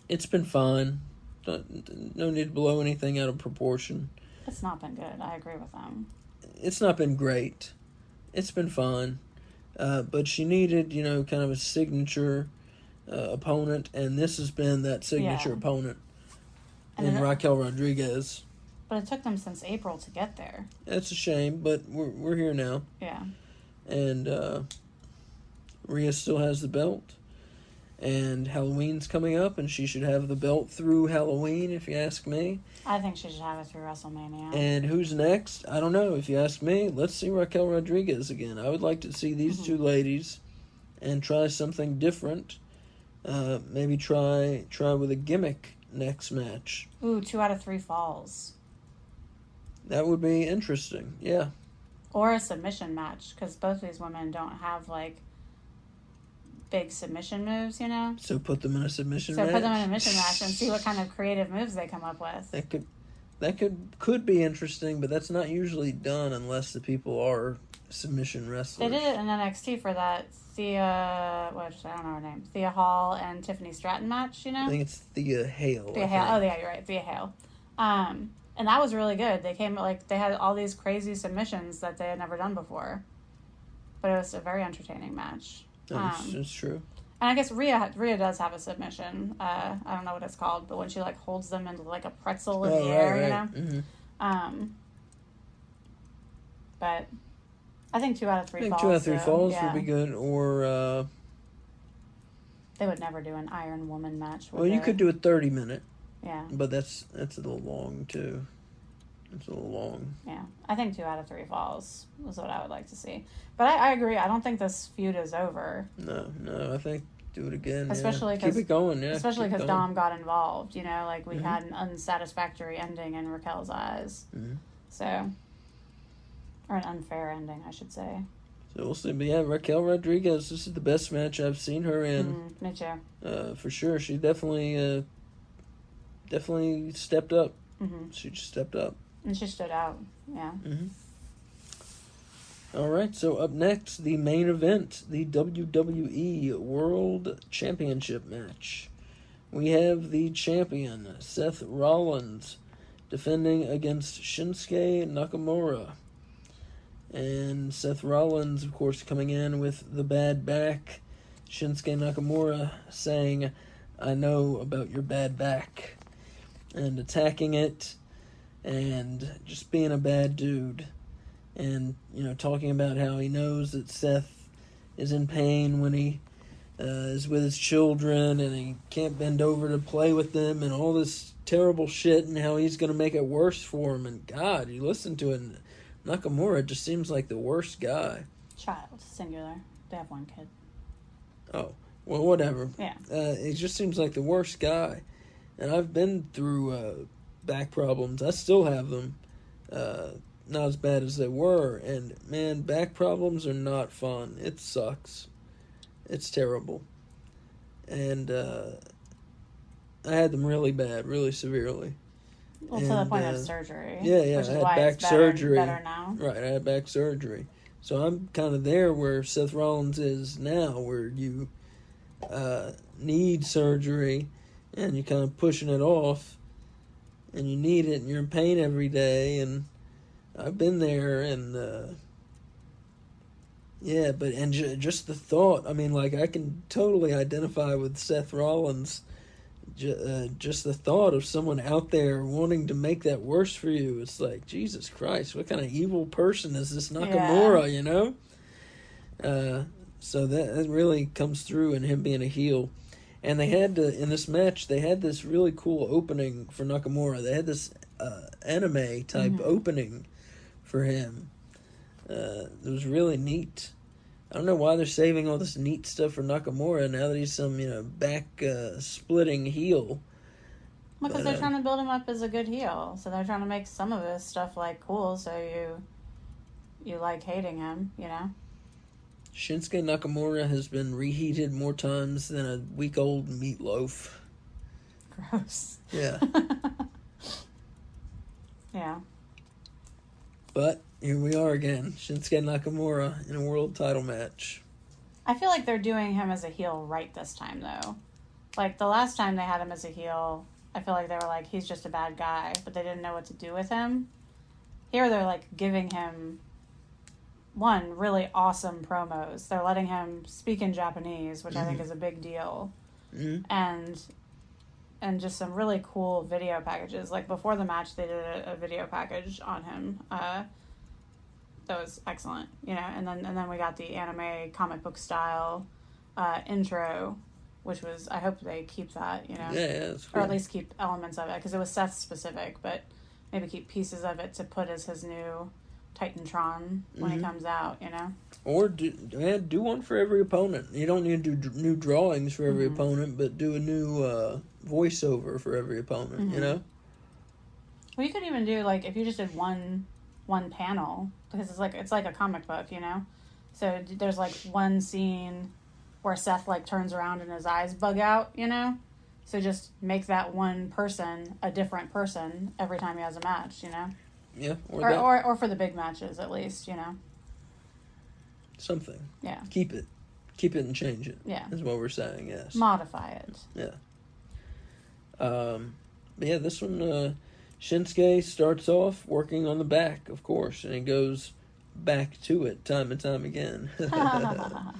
[SPEAKER 1] it's been fine. No need to blow anything out of proportion.
[SPEAKER 2] It's not been good. I agree with them.
[SPEAKER 1] It's not been great. It's been fine. But she needed, kind of a signature opponent, and this has been that signature opponent in Raquel Rodriguez.
[SPEAKER 2] But it took them since April to get there.
[SPEAKER 1] That's a shame, but we're here now.
[SPEAKER 2] Yeah.
[SPEAKER 1] And Rhea still has the belt, and Halloween's coming up, and she should have the belt through Halloween, if you ask me.
[SPEAKER 2] I think she should have it through WrestleMania.
[SPEAKER 1] And who's next? I don't know. If you ask me, let's see Raquel Rodriguez again. I would like to see these two ladies and try something different. Maybe try with a gimmick next match.
[SPEAKER 2] Ooh, 2 out of 3 falls.
[SPEAKER 1] That would be interesting, yeah.
[SPEAKER 2] Or a submission match, because both these women don't have, big submission moves,
[SPEAKER 1] So put them in a submission match?
[SPEAKER 2] So put them in a submission match and see what kind of creative moves they come up with.
[SPEAKER 1] That could be interesting, but that's not usually done unless the people are submission wrestlers.
[SPEAKER 2] They did it in NXT for that I don't know her name, Thea Hall and Tiffany Stratton match,
[SPEAKER 1] I think it's Thea Hale.
[SPEAKER 2] Thea Hale. Oh, yeah, you're right. Thea Hale. And that was really good. They came, they had all these crazy submissions that they had never done before. But it was a very entertaining match.
[SPEAKER 1] That's true.
[SPEAKER 2] And I guess Rhea does have a submission. I don't know what it's called, but when she holds them into a pretzel in the air,
[SPEAKER 1] Mm-hmm.
[SPEAKER 2] But I think 2 out of 3 falls.
[SPEAKER 1] 2 out of 3 falls would be good, or
[SPEAKER 2] they would never do an Iron Woman match.
[SPEAKER 1] Well, you could do a 30-minute.
[SPEAKER 2] Yeah.
[SPEAKER 1] But that's a little long too. It's a little long.
[SPEAKER 2] Yeah, I think 2 out of 3 falls is what I would like to see. But I agree. I don't think this feud is over.
[SPEAKER 1] No. I think do it again.
[SPEAKER 2] Especially
[SPEAKER 1] because keep it going. Yeah.
[SPEAKER 2] Especially because Dom got involved. We had an unsatisfactory ending in Raquel's eyes.
[SPEAKER 1] Mm-hmm.
[SPEAKER 2] So, or an unfair ending, I should say.
[SPEAKER 1] So we'll see. But yeah, Raquel Rodriguez. This is the best match I've seen her in.
[SPEAKER 2] Me too.
[SPEAKER 1] For sure, she definitely stepped up.
[SPEAKER 2] Mm-hmm.
[SPEAKER 1] She just stepped up.
[SPEAKER 2] And she stood out, yeah.
[SPEAKER 1] Mm-hmm. All right, so up next, the main event, the WWE World Championship match. We have the champion, Seth Rollins, defending against Shinsuke Nakamura. And Seth Rollins, of course, coming in with the bad back. Shinsuke Nakamura saying, "I know about your bad back," and attacking it. And just being a bad dude. And, talking about how he knows that Seth is in pain when he is with his children and he can't bend over to play with them and all this terrible shit and how he's going to make it worse for him. And God, you listen to it, and Nakamura just seems like the worst guy.
[SPEAKER 2] Child, singular. They have 1 kid.
[SPEAKER 1] Oh, well, whatever.
[SPEAKER 2] Yeah.
[SPEAKER 1] He just seems like the worst guy. And I've been through back problems. I still have them. Not as bad as they were. And, man, back problems are not fun. It sucks. It's terrible. And I had them really bad, really severely.
[SPEAKER 2] Well, to the point of surgery.
[SPEAKER 1] Yeah,
[SPEAKER 2] which is
[SPEAKER 1] I had
[SPEAKER 2] why
[SPEAKER 1] back
[SPEAKER 2] it's
[SPEAKER 1] surgery.
[SPEAKER 2] Better now.
[SPEAKER 1] Right, I had back surgery. So I'm kind of there where Seth Rollins is now, where you need surgery and you're kind of pushing it off. And you need it, and you're in pain every day, and I've been there, and just the thought, I can totally identify with Seth Rollins just the thought of someone out there wanting to make that worse for you, it's like, Jesus Christ, what kind of evil person is this Nakamura, you know? So that really comes through in him being a heel. And they had in this match, they had this really cool opening for Nakamura. They had this anime type opening for him. It was really neat. I don't know why they're saving all this neat stuff for Nakamura now that he's some, back splitting heel.
[SPEAKER 2] Because they're trying to build him up as a good heel. So they're trying to make some of his stuff cool, so you like hating him,
[SPEAKER 1] Shinsuke Nakamura has been reheated more times than a week-old meatloaf.
[SPEAKER 2] Gross.
[SPEAKER 1] Yeah.
[SPEAKER 2] Yeah.
[SPEAKER 1] But here we are again. Shinsuke Nakamura in a world title match.
[SPEAKER 2] I feel like they're doing him as a heel right this time, though. The last time they had him as a heel, I feel like they were he's just a bad guy, but they didn't know what to do with him. Here they're, giving him... one, really awesome promos. They're letting him speak in Japanese, which I think is a big deal. Mm-hmm. And just some really cool video packages. Before the match, they did a video package on him. That was excellent, And then we got the anime comic book style intro, which was, I hope they keep that,
[SPEAKER 1] Yeah, that's cool.
[SPEAKER 2] Or at least keep elements of it, because it was Seth specific, but maybe keep pieces of it to put as his new Titantron when he comes out,
[SPEAKER 1] Or do one for every opponent. You don't need to do new drawings for every opponent, but do a new voiceover for every opponent, Well,
[SPEAKER 2] you could even do, if you just did one panel, because it's like a comic book, So there's, one scene where Seth, turns around and his eyes bug out, So just make that one person a different person every time he has a match,
[SPEAKER 1] Yeah,
[SPEAKER 2] or for the big matches at least,
[SPEAKER 1] Something.
[SPEAKER 2] Yeah.
[SPEAKER 1] Keep it and change it.
[SPEAKER 2] Yeah.
[SPEAKER 1] Is what we're saying. Yes.
[SPEAKER 2] Modify it.
[SPEAKER 1] Yeah. Yeah. This one, Shinsuke starts off working on the back, of course, and he goes back to it time and time again.
[SPEAKER 2] God.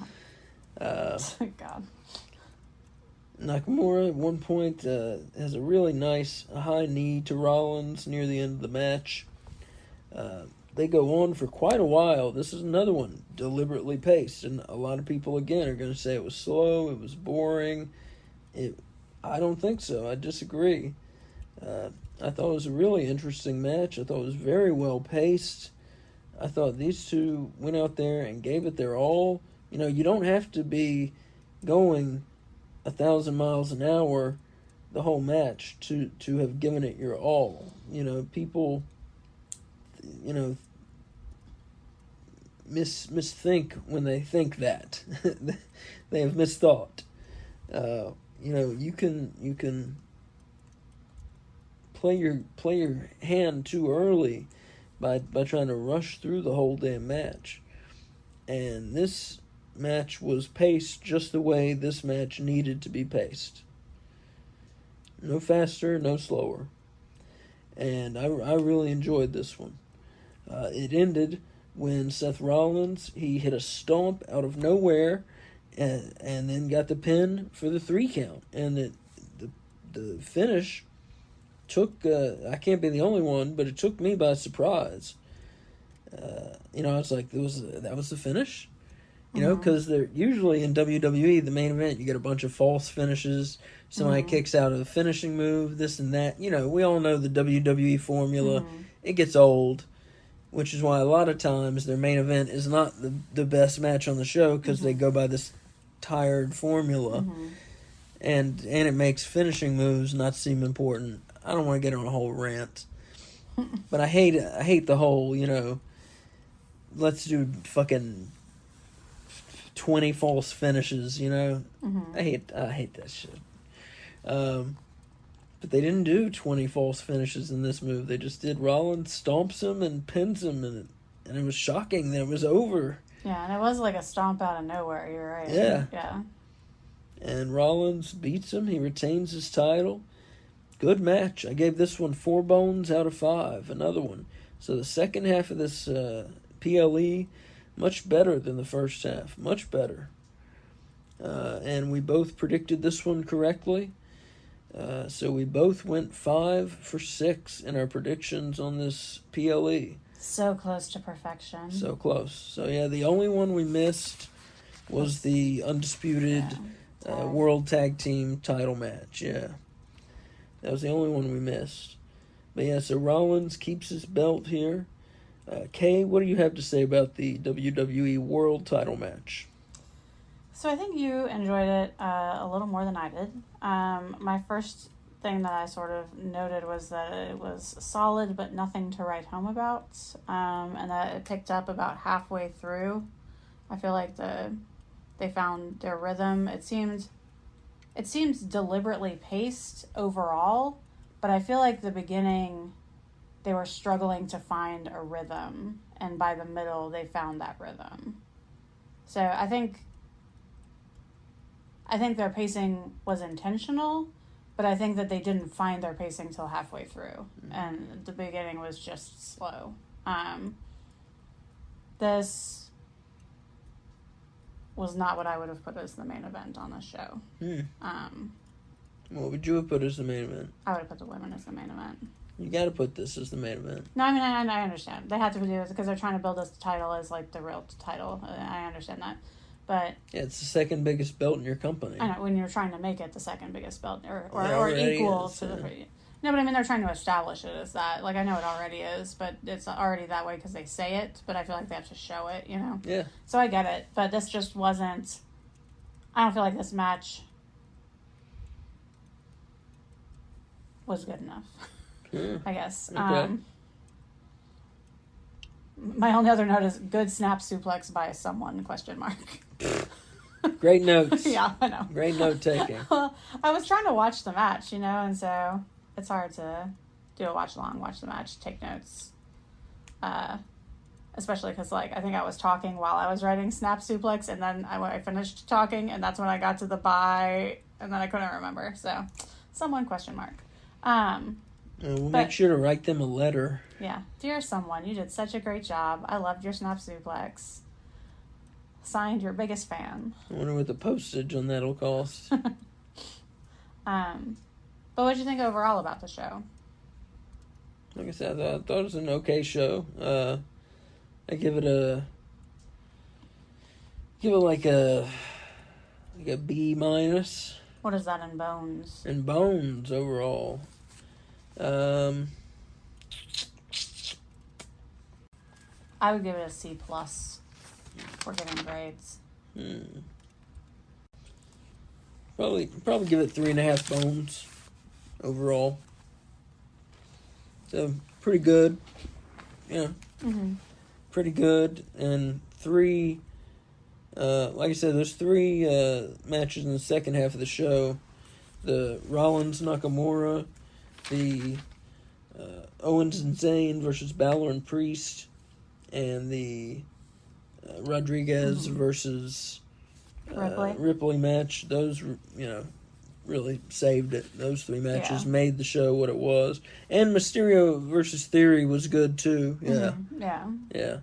[SPEAKER 1] Nakamura at one point has a really nice high knee to Rollins near the end of the match. They go on for quite a while. This is another one, deliberately paced, and a lot of people, again, are going to say it was slow, it was boring. I don't think so. I disagree. I thought it was a really interesting match. I thought it was very well paced. I thought these two went out there and gave it their all. You don't have to be going 1,000 miles an hour the whole match to have given it your all. People, misthink when they think that. They have misthought. You can play your hand too early by trying to rush through the whole damn match. And this match was paced just the way this match needed to be paced. No faster, no slower. And I really enjoyed this one. It ended when Seth Rollins, he hit a stomp out of nowhere and then got the pin for the 3 count. And the finish took, I can't be the only one, but it took me by surprise. It's like, that was the finish? Because they're usually in WWE, the main event, you get a bunch of false finishes. Somebody kicks out of the finishing move, this and that. We all know the WWE formula. It gets old, which is why a lot of times their main event is not the best match on the show, because they go by this tired formula. And it makes finishing moves not seem important. I don't want to get on a whole rant. But I hate the whole, let's do fucking 20 false finishes, I hate that shit. But they didn't do 20 false finishes in this move. They just did Rollins stomps him and pins him, and it was shocking that it was over.
[SPEAKER 2] Yeah, and it was like a stomp out of nowhere, you're right.
[SPEAKER 1] Yeah. And Rollins beats him. He retains his title. Good match. I gave this one 4 bones out of 5. Another one. So the second half of this PLE, much better than the first half. Much better. And we both predicted this one correctly. So we both went 5 for 6 in our predictions on this PLE.
[SPEAKER 2] So close to perfection.
[SPEAKER 1] So close. So yeah, the only one we missed was the undisputed World Tag Team title match. Yeah, that was the only one we missed. But yeah, so Rollins keeps his belt here. Kay, what do you have to say about the WWE World title match?
[SPEAKER 2] So I think you enjoyed it a little more than I did. My first thing that I sort of noted was that it was solid but nothing to write home about, and that it picked up about halfway through. I feel like they found their rhythm. It seems deliberately paced overall, but I feel like the beginning they were struggling to find a rhythm, and by the middle they found that rhythm. So I think their pacing was intentional, but I think that they didn't find their pacing till halfway through, and the beginning was just slow. This was not what I would have put as the main event on the show.
[SPEAKER 1] What would you have put as the main event?
[SPEAKER 2] I would have put the women as the main event.
[SPEAKER 1] You got to put this as the main event.
[SPEAKER 2] No, I mean, I understand. They had to do it because they're trying to build this title as, like, the real title. I understand that. But
[SPEAKER 1] yeah, it's the second biggest belt in your company.
[SPEAKER 2] I know, when you're trying to make it the second biggest belt, or equal to the... No, but I mean, they're trying to establish it as that. Like, I know it already is, but it's already that way because they say it, but I feel like they have to show it, you know?
[SPEAKER 1] Yeah.
[SPEAKER 2] So I get it, but this just wasn't... I don't feel like this match was good enough, I guess.
[SPEAKER 1] Okay.
[SPEAKER 2] My only other note is good snap suplex by someone, ?
[SPEAKER 1] Great notes.
[SPEAKER 2] Yeah, I know.
[SPEAKER 1] Great note taking.
[SPEAKER 2] Well, I was trying to watch the match, you know, and so it's hard to do a watch the match, take notes. Especially because, like, I think I was talking while I was writing snap suplex, and then I finished talking, and that's when I got to the bye, and then I couldn't remember. So, someone ?
[SPEAKER 1] We'll make sure to write them a letter.
[SPEAKER 2] Yeah. Dear someone, you did such a great job. I loved your snap suplex. Signed, your biggest fan.
[SPEAKER 1] I wonder what the postage on that'll cost.
[SPEAKER 2] But what did you think overall about the show?
[SPEAKER 1] Like I said, I thought it was an okay show. I give it like a B minus.
[SPEAKER 2] What is that in bones?
[SPEAKER 1] In bones overall.
[SPEAKER 2] I would give it a C+. We're giving grades.
[SPEAKER 1] Probably give it 3.5 bones overall. So pretty good. Yeah. Pretty good. And 3 like I said, there's 3 matches in the second half of the show. The Rollins Nakamura, the Owens and Zayn versus Balor and Priest, and the Rodriguez versus Ripley match. Those, really saved it. Those 3 matches made the show what it was. And Mysterio versus Theory was good too. Yeah. Yeah.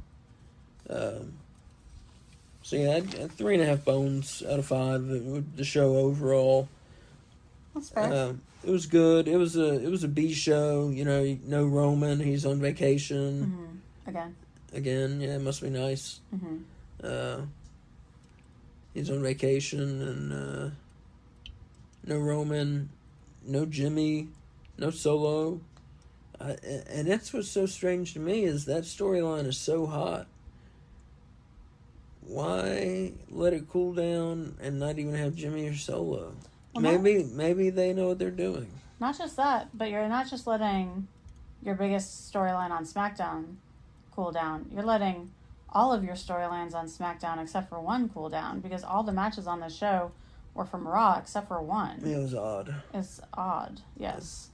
[SPEAKER 1] So yeah, 3.5 bones out of 5. The show overall.
[SPEAKER 2] That's fair.
[SPEAKER 1] It was good. It was a B show. No Roman. He's on vacation. Again, yeah, it must be nice. He's on vacation, and no Roman, no Jimmy, no Solo. And that's what's so strange to me is that storyline is so hot. Why let it cool down and not even have Jimmy or Solo? Well, maybe they know what they're doing.
[SPEAKER 2] Not just that, but you're not just letting your biggest storyline on SmackDown cool down. You're letting all of your storylines on SmackDown except for one cool down, because all the matches on the show were from Raw except for one.
[SPEAKER 1] It was odd.
[SPEAKER 2] It's odd, yes.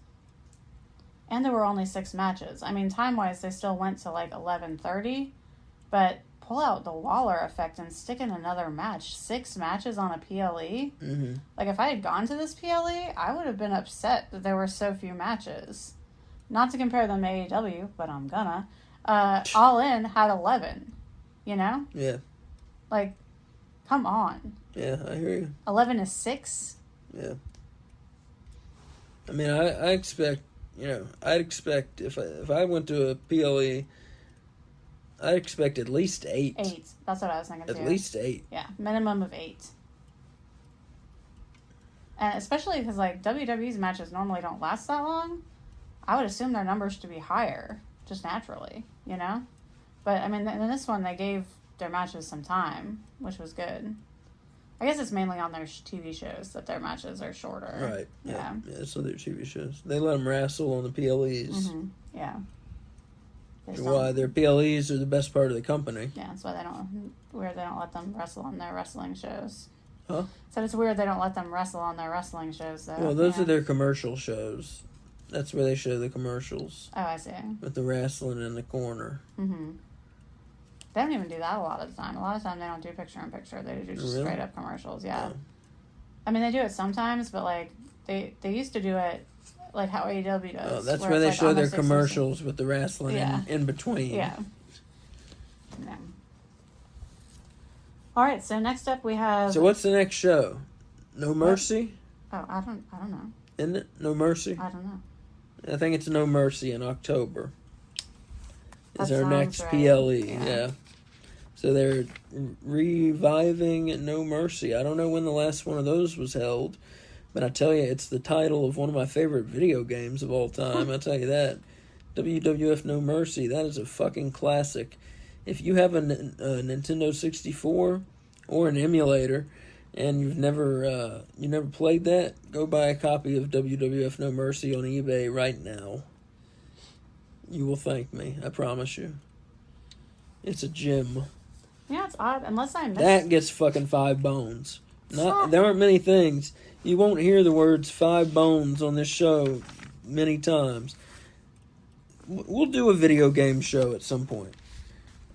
[SPEAKER 2] And there were only 6 matches. I mean, time-wise, they still went to like 11:30, but pull out the Waller effect and stick in another match. 6 matches on a PLE? Like, if I had gone to this PLE, I would have been upset that there were so few matches. Not to compare them to AEW, but I'm gonna. All In had 11, you know?
[SPEAKER 1] Yeah.
[SPEAKER 2] Like, come on.
[SPEAKER 1] Yeah, I hear you.
[SPEAKER 2] 11 is 6?
[SPEAKER 1] Yeah. I mean, I expect, I'd expect if I went to a PLE, I'd expect at least 8.
[SPEAKER 2] 8. That's what I was thinking too.
[SPEAKER 1] At least 8.
[SPEAKER 2] Yeah, minimum of 8. And especially because, like, WWE's matches normally don't last that long, I would assume their numbers to be higher, just naturally, you know? But, I mean, in this one, they gave their matches some time, which was good. I guess it's mainly on their TV shows that their matches are shorter.
[SPEAKER 1] Right. Yeah, so their TV shows. They let them wrestle on the PLEs.
[SPEAKER 2] Mm-hmm. Yeah.
[SPEAKER 1] Why their PLEs are the best part of the company.
[SPEAKER 2] Yeah, that's why they don't let them wrestle on their wrestling shows.
[SPEAKER 1] Huh?
[SPEAKER 2] So it's weird they don't let them wrestle on their wrestling shows, though.
[SPEAKER 1] Well, those are their commercial shows. That's where they show the commercials.
[SPEAKER 2] Oh, I see.
[SPEAKER 1] With the wrestling in the corner.
[SPEAKER 2] Mm-hmm. They don't even do that a lot of the time. A lot of the time they don't do picture-in-picture. They do just straight-up commercials, yeah. I mean, they do it sometimes, but, like, they used to do it like how AEW does.
[SPEAKER 1] Oh, that's where they show their commercials with the wrestling in between.
[SPEAKER 2] Yeah. All right, so next up we have...
[SPEAKER 1] So what's the next show? No Mercy?
[SPEAKER 2] Oh, I don't know.
[SPEAKER 1] Isn't it? No Mercy?
[SPEAKER 2] I don't know.
[SPEAKER 1] I think it's No Mercy in October. Is our next
[SPEAKER 2] right.
[SPEAKER 1] PLE, yeah. So they're reviving No Mercy. I don't know when the last one of those was held, but I tell you, it's the title of one of my favorite video games of all time. I tell you that. WWF No Mercy, that is a fucking classic. If you have a Nintendo 64 or an emulator and you've never played that, go buy a copy of WWF No Mercy on eBay right now. You will thank me, I promise you. It's a gem.
[SPEAKER 2] Yeah, it's odd. Unless I missed...
[SPEAKER 1] That gets fucking 5 bones. There aren't many things. You won't hear the words 5 bones on this show many times. We'll do a video game show at some point.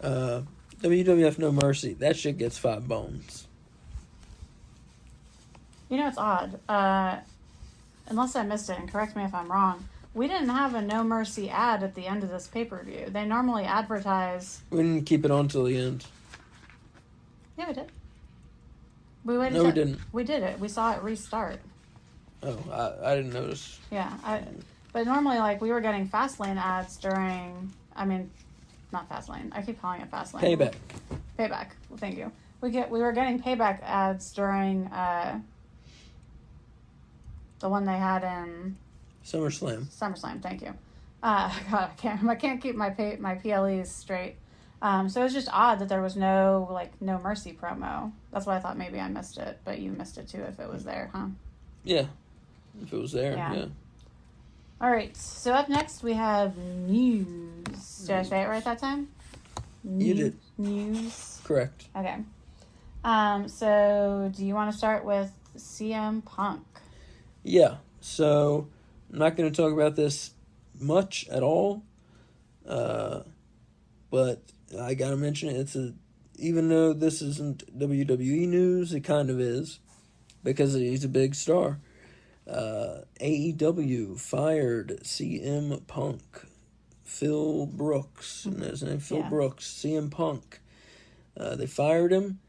[SPEAKER 1] WWF No Mercy, that shit gets 5 bones.
[SPEAKER 2] You know, it's odd. Unless I missed it, and correct me if I'm wrong, we didn't have a No Mercy ad at the end of this pay-per-view. They normally advertise...
[SPEAKER 1] We didn't keep it on till the end.
[SPEAKER 2] Yeah, we did. We waited.
[SPEAKER 1] No, we didn't.
[SPEAKER 2] We did it. We saw it restart.
[SPEAKER 1] Oh, I didn't notice.
[SPEAKER 2] Yeah, but normally, like, we were getting Fastlane ads during... I mean, not Fastlane. I keep calling it Fastlane.
[SPEAKER 1] Payback.
[SPEAKER 2] Payback. Well, thank you. We were getting Payback ads during the one they had in...
[SPEAKER 1] SummerSlam.
[SPEAKER 2] Thank you. God, I can't keep my PLEs straight. So it was just odd that there was no Mercy promo. That's why I thought maybe I missed it, but you missed it too if it was there, huh?
[SPEAKER 1] Yeah, if it was there, yeah.
[SPEAKER 2] All right, so up next we have news. Did I say it right that time?
[SPEAKER 1] You did.
[SPEAKER 2] News.
[SPEAKER 1] Correct.
[SPEAKER 2] Okay. So do you want to start with CM Punk? Yeah,
[SPEAKER 1] so I'm not going to talk about this much at all, but I got to mention it. Even though this isn't WWE news, it kind of is, because he's a big star. AEW fired CM Punk. Phil Brooks, and his name Phil Brooks, CM Punk. They fired him.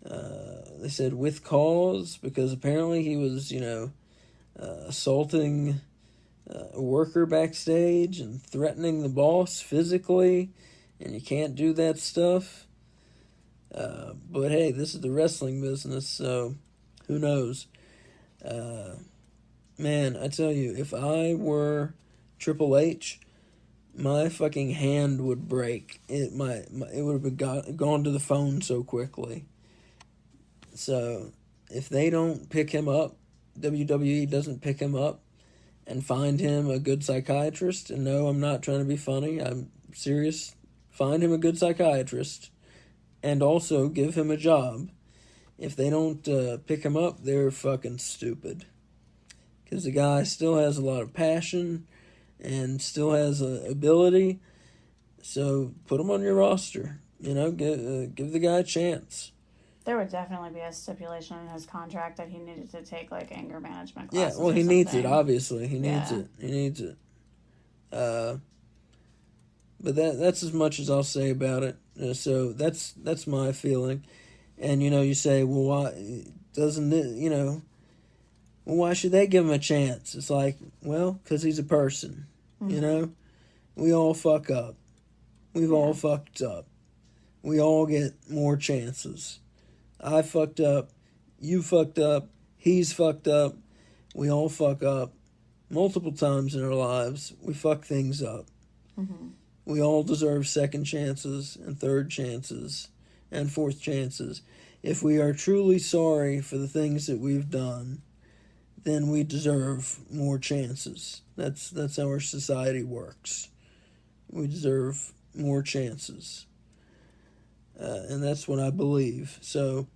[SPEAKER 1] They said with cause, because apparently he was, assaulting a worker backstage and threatening the boss physically, and you can't do that stuff. But hey, this is the wrestling business, so who knows? Man, I tell you, if I were Triple H, my fucking hand would break. It would have gone to the phone so quickly. So, if they don't pick him up, WWE doesn't pick him up and find him a good psychiatrist, and no, I'm not trying to be funny, I'm serious, find him a good psychiatrist, and also give him a job. If they don't pick him up, they're fucking stupid. Because the guy still has a lot of passion and still has ability, so put him on your roster. Give the guy a chance.
[SPEAKER 2] There would definitely be a stipulation in his contract that he needed to take, anger management classes.
[SPEAKER 1] Yeah, well, he needs it, obviously. He needs it. But that's as much as I'll say about it. So that's my feeling. And, you say, well, why doesn't it, Well, why should they give him a chance? It's like, well, because he's a person.
[SPEAKER 2] Mm-hmm.
[SPEAKER 1] You know? We all fuck up. We've all fucked up. We all get more chances. I fucked up. You fucked up. He's fucked up. We all fuck up multiple times in our lives. We fuck things up.
[SPEAKER 2] Mm-hmm.
[SPEAKER 1] We all deserve second chances and third chances and fourth chances. If we are truly sorry for the things that we've done, then we deserve more chances. That's how our society works. We deserve more chances. And that's what I believe. So,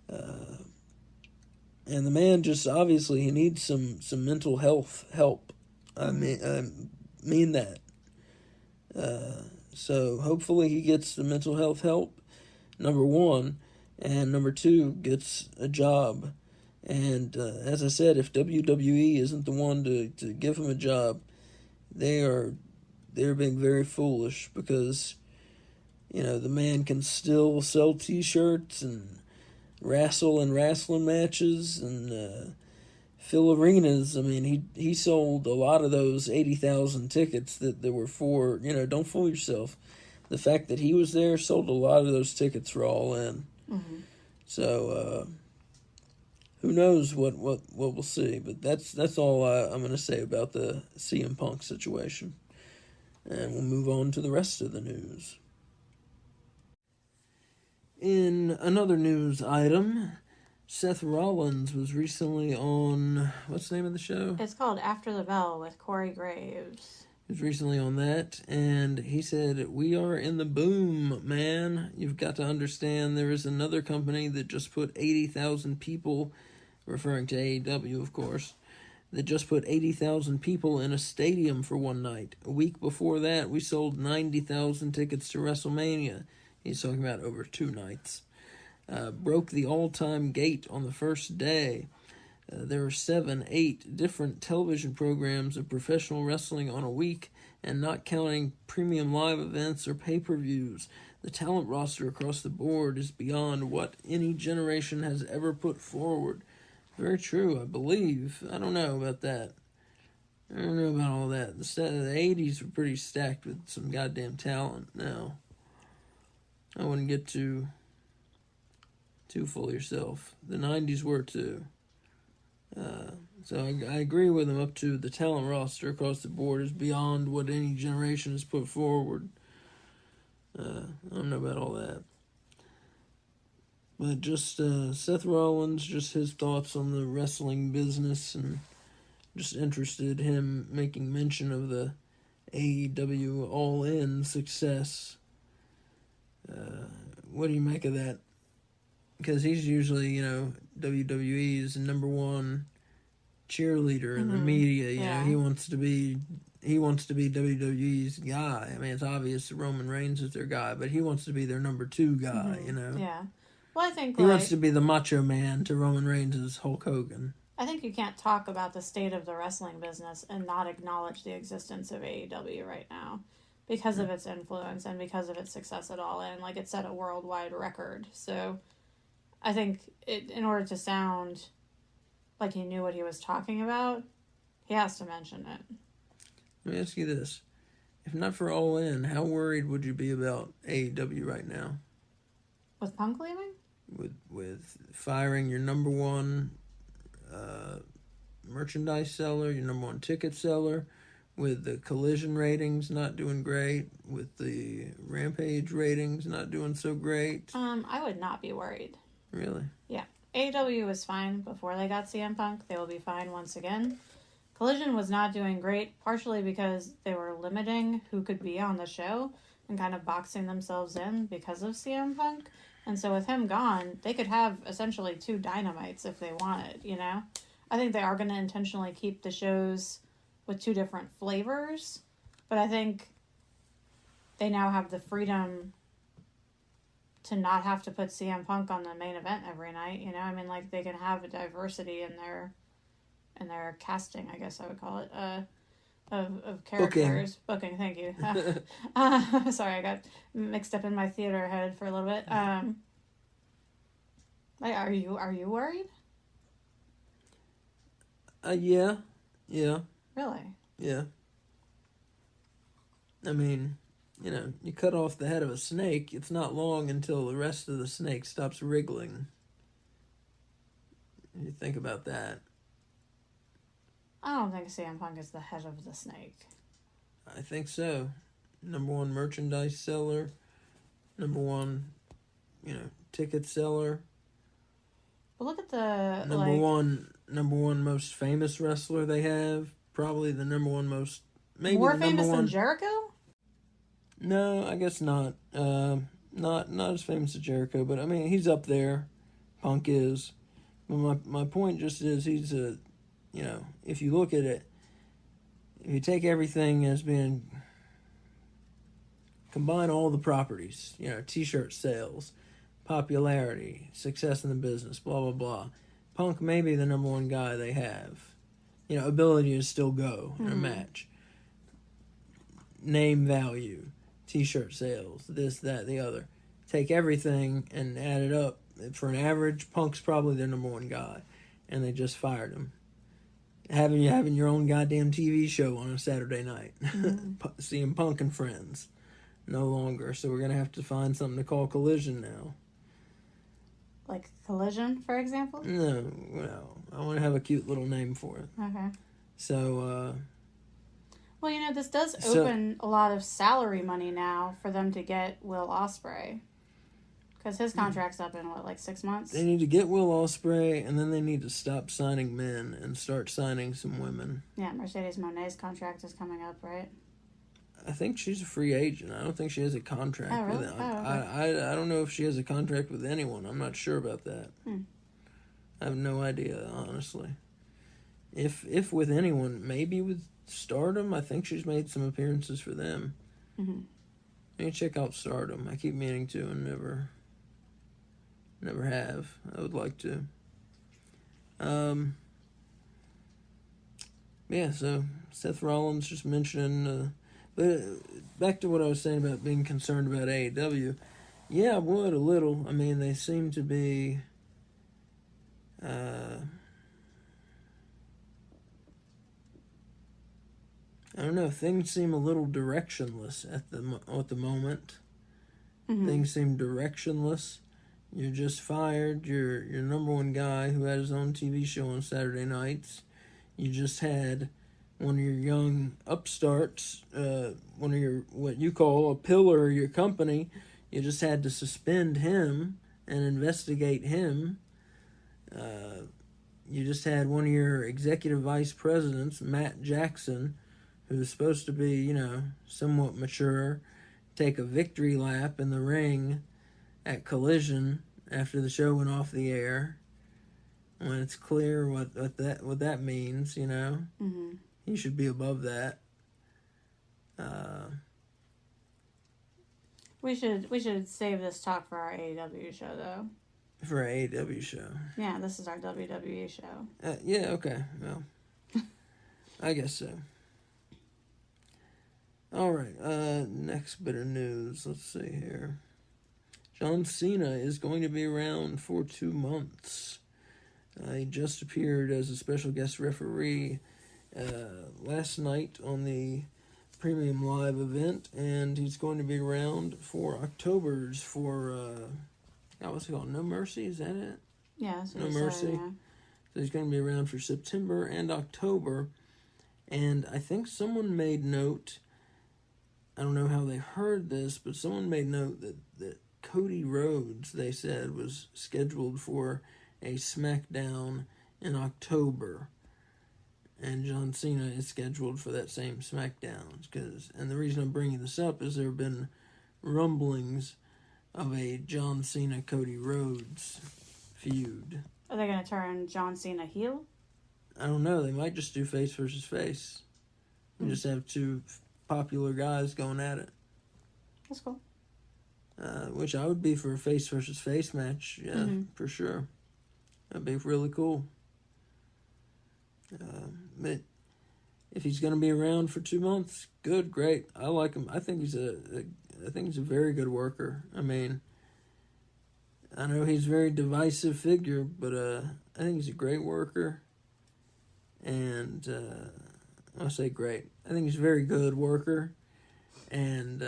[SPEAKER 1] and the man just obviously he needs some mental health help. I mean that. So hopefully he gets the mental health help, number one, and number two, gets a job. And as I said, if WWE isn't the one to give him a job, they're being very foolish, because the man can still sell T-shirts and wrestle in wrestling matches and fill arenas. I mean, he sold a lot of those 80,000 tickets that were for, don't fool yourself. The fact that he was there sold a lot of those tickets for All In.
[SPEAKER 2] Mm-hmm.
[SPEAKER 1] So, who knows what we'll see. But that's all I'm going to say about the CM Punk situation. And we'll move on to the rest of the news. In another news item, Seth Rollins was recently on, what's the name of the show?
[SPEAKER 2] It's called After the Bell with Corey Graves.
[SPEAKER 1] He was recently on that, and he said, "We are in the boom, man. You've got to understand there is another company that just put 80,000 people," referring to AEW, of course, "that just put 80,000 people in a stadium for one night. A week before that, we sold 90,000 tickets to WrestleMania." He's talking about over 2 nights. Broke the all-time gate on the first day. There are 7, 8 different television programs of professional wrestling on a week, and not counting premium live events or pay-per-views. The talent roster across the board is beyond what any generation has ever put forward. Very true, I believe. I don't know about that. I don't know about all that. The 80s were pretty stacked with some goddamn talent. Now, I wouldn't get too full of yourself. The 90s were too. So I agree with him up to the talent roster across the board is beyond what any generation has put forward. I don't know about all that. But just Seth Rollins, just his thoughts on the wrestling business, and just interested him making mention of the AEW All In success. What do you make of that? Because he's usually, WWE's number one cheerleader in the media. You know, he wants to be WWE's guy. I mean, it's obvious Roman Reigns is their guy, but he wants to be their number 2 guy.
[SPEAKER 2] Yeah. Well, I think
[SPEAKER 1] he wants to be the Macho Man to Roman Reigns' Hulk Hogan.
[SPEAKER 2] I think you can't talk about the state of the wrestling business and not acknowledge the existence of AEW right now, because of its influence and because of its success at All In. Like, it set a worldwide record. So I think in order to sound like he knew what he was talking about, he has to mention it.
[SPEAKER 1] Let me ask you this. If not for All In, how worried would you be about AEW right now?
[SPEAKER 2] With Punk leaving?
[SPEAKER 1] With firing your number one merchandise seller, your number one ticket seller, with the Collision ratings not doing great, with the Rampage ratings not doing so great.
[SPEAKER 2] I would not be worried.
[SPEAKER 1] Really?
[SPEAKER 2] Yeah. AEW was fine before they got CM Punk. They will be fine once again. Collision was not doing great, partially because they were limiting who could be on the show and kind of boxing themselves in because of CM Punk. And so with him gone, they could have essentially 2 Dynamites if they wanted, I think they are going to intentionally keep the shows with 2 different flavors, but I think they now have the freedom to not have to put CM Punk on the main event every night, like, they can have a diversity in their casting, I guess I would call it, of characters. Booking, thank you. Sorry, I got mixed up in my theater head for a little bit. Are you worried?
[SPEAKER 1] Yeah.
[SPEAKER 2] Really?
[SPEAKER 1] Yeah. I mean, you cut off the head of a snake, it's not long until the rest of the snake stops wriggling. You think about that.
[SPEAKER 2] I don't think CM Punk is the head of the snake.
[SPEAKER 1] I think so. Number one merchandise seller, number one, ticket seller.
[SPEAKER 2] But look at the
[SPEAKER 1] number one most famous wrestler they have. Probably the number one most, maybe
[SPEAKER 2] more
[SPEAKER 1] the number
[SPEAKER 2] famous
[SPEAKER 1] one.
[SPEAKER 2] than Jericho?
[SPEAKER 1] No, I guess not. Not as famous as Jericho, but I mean he's up there. Punk is. But my point just is he's a, if you look at it, if you take everything as being, combine all the properties, T-shirt sales, popularity, success in the business, blah blah blah. Punk may be the number one guy they have. Ability to still go in a match. Name value, T-shirt sales, this, that, the other. Take everything and add it up. For an average, Punk's probably their number one guy, and they just fired him. Having your own goddamn TV show on a Saturday night, CM Punk and Friends, no longer. So we're gonna have to find something to call Collision now.
[SPEAKER 2] Like Collision, for example?
[SPEAKER 1] No. I want to have a cute little name for it.
[SPEAKER 2] Okay.
[SPEAKER 1] So.
[SPEAKER 2] Well, this does open a lot of salary money now for them to get Will Ospreay. Because his contract's up in, 6 months?
[SPEAKER 1] They need to get Will Ospreay, and then they need to stop signing men and start signing some women.
[SPEAKER 2] Yeah, Mercedes Moné's contract is coming up, right?
[SPEAKER 1] I think she's a free agent. I don't think she has a contract with them.
[SPEAKER 2] Okay.
[SPEAKER 1] I don't know if she has a contract with anyone. I'm not sure about that. I have no idea, honestly. If with anyone, maybe with Stardom. I think she's made some appearances for them. I need to check out Stardom. I keep meaning to and never have. I would like to. Yeah, so Seth Rollins just mentioning, but back to what I was saying about being concerned about AEW. Yeah, I would a little. I mean, they seem to be, I don't know. Things seem a little directionless at the moment. Things seem directionless. You're just fired. You're number one guy who had his own TV show on Saturday nights. You just had one of your young upstarts, one of your, what you call a pillar of your company. You just had to suspend him and investigate him. You just had one of your executive vice presidents, Matt Jackson, who's supposed to be, somewhat mature, take a victory lap in the ring at Collision after the show went off the air, when it's clear what that means, He should be above that.
[SPEAKER 2] We should save this talk for our AEW show, though.
[SPEAKER 1] For our AEW show.
[SPEAKER 2] Yeah, this is our WWE show.
[SPEAKER 1] Yeah, okay. Well, I guess so. All right, next bit of news. Let's see here. John Cena is going to be around for 2 months. He just appeared as a special guest referee last night on the Premium Live event, and he's going to be around for October's what's it called? No Mercy, is that it?
[SPEAKER 2] Yeah, that's what
[SPEAKER 1] No Mercy.
[SPEAKER 2] yeah.
[SPEAKER 1] So he's going to be around for September and October, and I think someone made note, I don't know how they heard this, but someone made note that Cody Rhodes, they said, was scheduled for a SmackDown in October, and John Cena is scheduled for that same SmackDown. And the reason I'm bringing this up is there have been rumblings of a John Cena-Cody Rhodes feud.
[SPEAKER 2] Are they going to turn John Cena heel?
[SPEAKER 1] I don't know. They might just do face versus face. And just have two popular guys going at it.
[SPEAKER 2] That's cool.
[SPEAKER 1] Which I would be for a face versus face match. Yeah, for sure. That'd be really cool. But if he's going to be around for 2 months, good, great. I like him. I think he's a very good worker. I mean, I know he's a very divisive figure, but I think he's a great worker. And I'll say great. I think he's a very good worker. And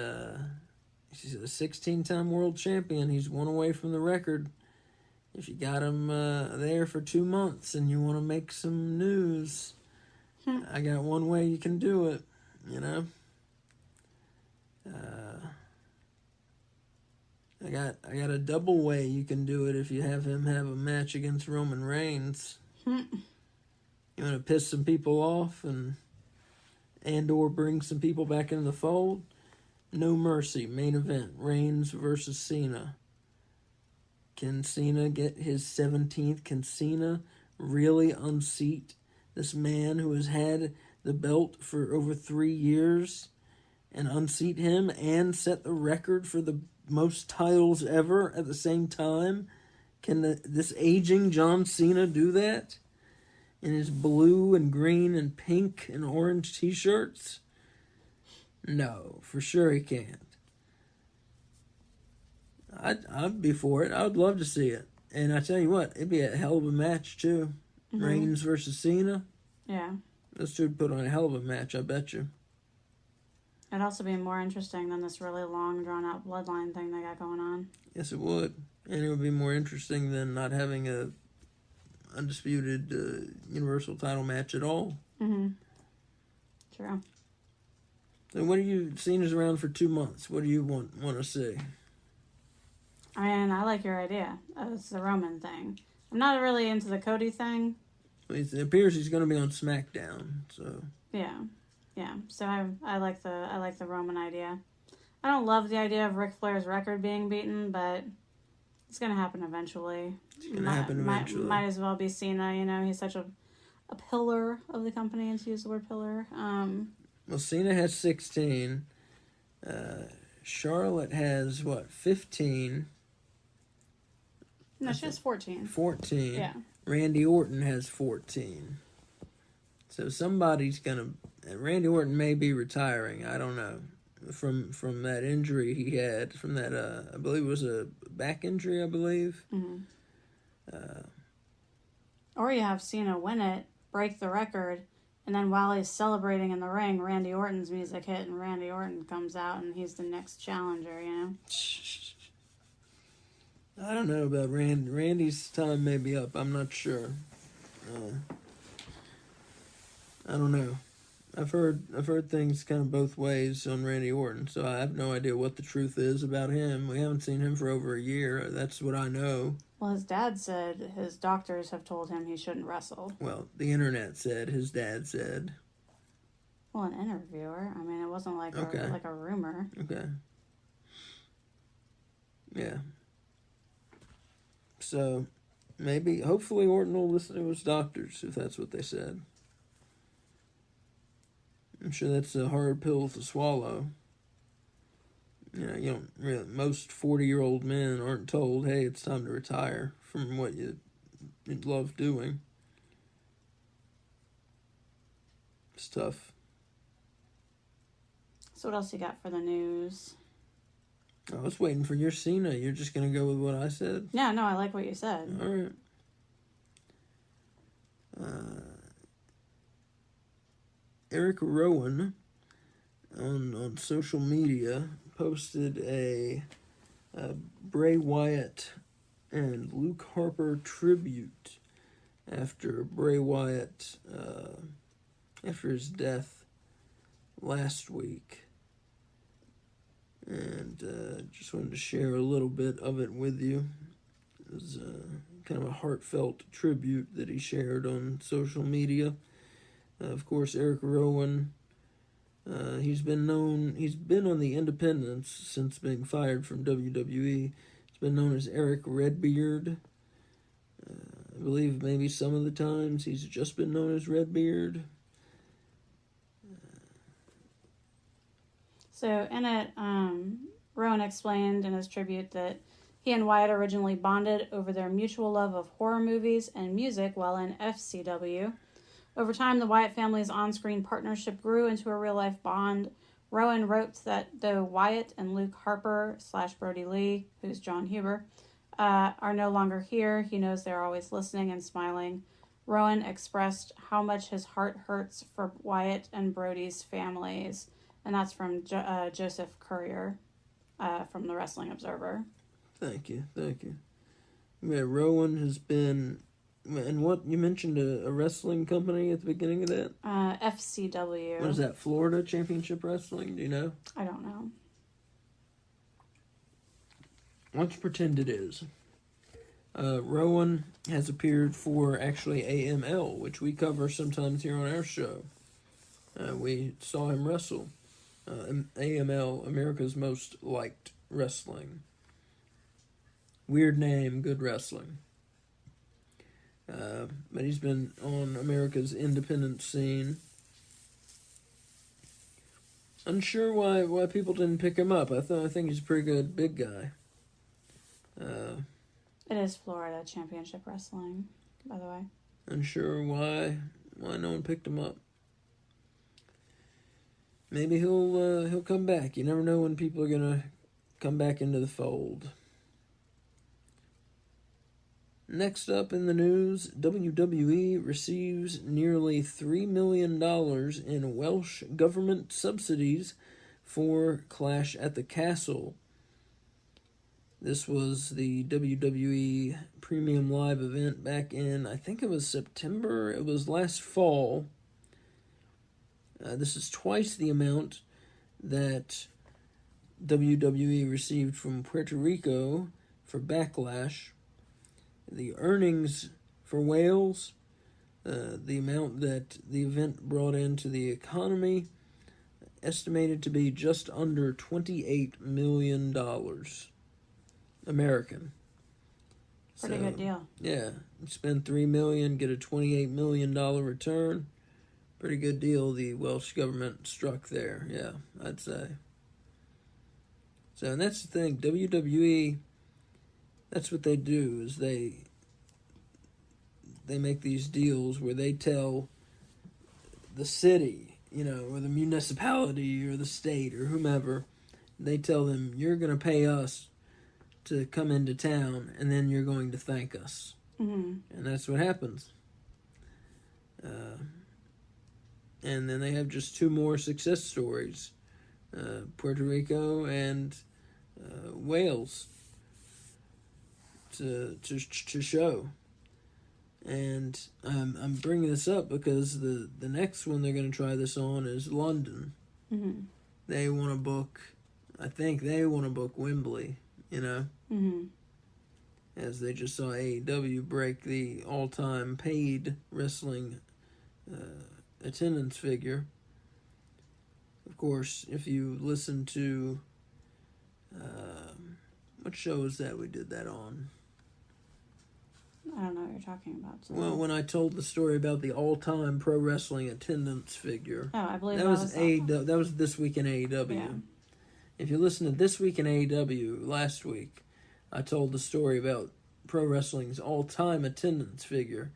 [SPEAKER 1] he's a 16-time world champion. He's one away from the record. If you got him there for 2 months and you want to make some news, I got one way you can do it, you know? I got a double way you can do it if you have him have a match against Roman Reigns. You want to piss some people off and or bring some people back into the fold? No Mercy, main event, Reigns versus Cena. Can Cena get his 17th? Can Cena really unseat this man who has had the belt for over 3 years and unseat him and set the record for the most titles ever at the same time? Can this aging John Cena do that? In his blue and green and pink and orange t-shirts? No, for sure he can't. I'd be for it. I would love to see it. And I tell you what, it'd be a hell of a match too. Mm-hmm. Reigns versus Cena.
[SPEAKER 2] Yeah.
[SPEAKER 1] Those two would put on a hell of a match, I bet you.
[SPEAKER 2] It'd also be more interesting than this really long, drawn-out bloodline thing they got going on.
[SPEAKER 1] Yes, it would. And it would be more interesting than not having a undisputed Universal title match at all.
[SPEAKER 2] Mm-hmm. True.
[SPEAKER 1] So what have you seen us around for 2 months? What do you want to see?
[SPEAKER 2] And I like your idea. It's the Roman thing. I'm not really into the Cody thing.
[SPEAKER 1] It appears he's going to be on SmackDown, so...
[SPEAKER 2] Yeah. So I like the Roman idea. I don't love the idea of Ric Flair's record being beaten, but it's going to happen eventually. Might as well be Cena, you know. He's such a pillar of the company, and to use the word pillar.
[SPEAKER 1] Well, Cena has 16. Charlotte has, 15?
[SPEAKER 2] No, she has 14.
[SPEAKER 1] 14.
[SPEAKER 2] Yeah.
[SPEAKER 1] Randy Orton has 14. So somebody's going to... Randy Orton may be retiring. I don't know. From that injury he had. From that, I believe it was a back injury, I believe.
[SPEAKER 2] Mm-hmm. Or you have Cena win it, break the record, and then while he's celebrating in the ring, Randy Orton's music hit, and Randy Orton comes out, and he's the next challenger, you know?
[SPEAKER 1] I don't know about Randy. Randy's time may be up. I'm not sure. I don't know. I've heard things kind of both ways on Randy Orton, so I have no idea what the truth is about him. We haven't seen him for over a year. That's what I know.
[SPEAKER 2] Well, his dad said his doctors have told him he shouldn't wrestle.
[SPEAKER 1] Well, the internet said, his dad said.
[SPEAKER 2] Well, an interviewer. I mean, it wasn't like a rumor.
[SPEAKER 1] Okay. Yeah. So, hopefully Orton will listen to his doctors, if that's what they said. I'm sure that's a hard pill to swallow. You know, you don't really, most 40-year-old men aren't told, hey, it's time to retire from what you love doing. It's tough.
[SPEAKER 2] So what else you got for the news?
[SPEAKER 1] I was waiting for your Cena. You're just going to go with what I said?
[SPEAKER 2] No, I like what you said.
[SPEAKER 1] All right. Eric Rowan on social media posted a Bray Wyatt and Luke Harper tribute after Bray Wyatt, after his death last week. And just wanted to share a little bit of it with you. It was kind of a heartfelt tribute that he shared on social media. Of course, Eric Rowan, he's been on the independents since being fired from WWE. He's been known as Eric Redbeard. I believe maybe some of the times he's just been known as Redbeard.
[SPEAKER 2] So in it, Rowan explained in his tribute that he and Wyatt originally bonded over their mutual love of horror movies and music while in FCW. Over time, the Wyatt family's on-screen partnership grew into a real-life bond. Rowan wrote that though Wyatt and Luke Harper / Brody Lee, who's John Huber, are no longer here, he knows they're always listening and smiling. Rowan expressed how much his heart hurts for Wyatt and Brody's families. And that's from Joseph Courier from the Wrestling Observer.
[SPEAKER 1] Thank you. Yeah, Rowan has been... And what, you mentioned a wrestling company at the beginning of that?
[SPEAKER 2] FCW.
[SPEAKER 1] What is that, Florida Championship Wrestling? Do you know?
[SPEAKER 2] I don't know.
[SPEAKER 1] Let's pretend it is. Rowan has appeared for actually AML, which we cover sometimes here on our show. We saw him wrestle. AML, America's Most Liked Wrestling. Weird name, good wrestling. But he's been on America's independent scene. Unsure why people didn't pick him up. I think he's a pretty good big guy.
[SPEAKER 2] It is Florida Championship Wrestling, by the way.
[SPEAKER 1] Unsure why no one picked him up. Maybe he'll come back. You never know when people are gonna come back into the fold. Next up in the news, WWE receives nearly $3 million in Welsh government subsidies for Clash at the Castle. This was the WWE Premium Live event back in, I think it was September. It was last fall. This is twice the amount that WWE received from Puerto Rico for Backlash. The earnings for Wales, the amount that the event brought into the economy, estimated to be just under $28 million American.
[SPEAKER 2] Pretty good deal.
[SPEAKER 1] Yeah, you spend $3 million, get a $28 million return. Pretty good deal the Welsh government struck there, yeah, I'd say. So, and that's the thing, WWE, that's what they do, is they make these deals where they tell the city, or the municipality or the state or whomever, they tell them, you're going to pay us to come into town, and then you're going to thank us.
[SPEAKER 2] Mm-hmm.
[SPEAKER 1] And that's what happens. And then they have just two more success stories, Puerto Rico and Wales, to show. And I'm bringing this up because the next one they're going to try this on is London.
[SPEAKER 2] Mm-hmm.
[SPEAKER 1] They want to book, I think they want to book Wembley,
[SPEAKER 2] Mm-hmm.
[SPEAKER 1] as they just saw AEW break the all-time paid wrestling attendance figure. Of course, if you listen to what show is that we did that on?
[SPEAKER 2] I don't know what you're talking about. So.
[SPEAKER 1] Well, when I told the story about the all-time pro wrestling attendance figure.
[SPEAKER 2] Oh, I believe
[SPEAKER 1] that was AEW. That was This Week in AEW.
[SPEAKER 2] Yeah.
[SPEAKER 1] If you listen to This Week in AEW last week, I told the story about pro wrestling's all-time attendance figure,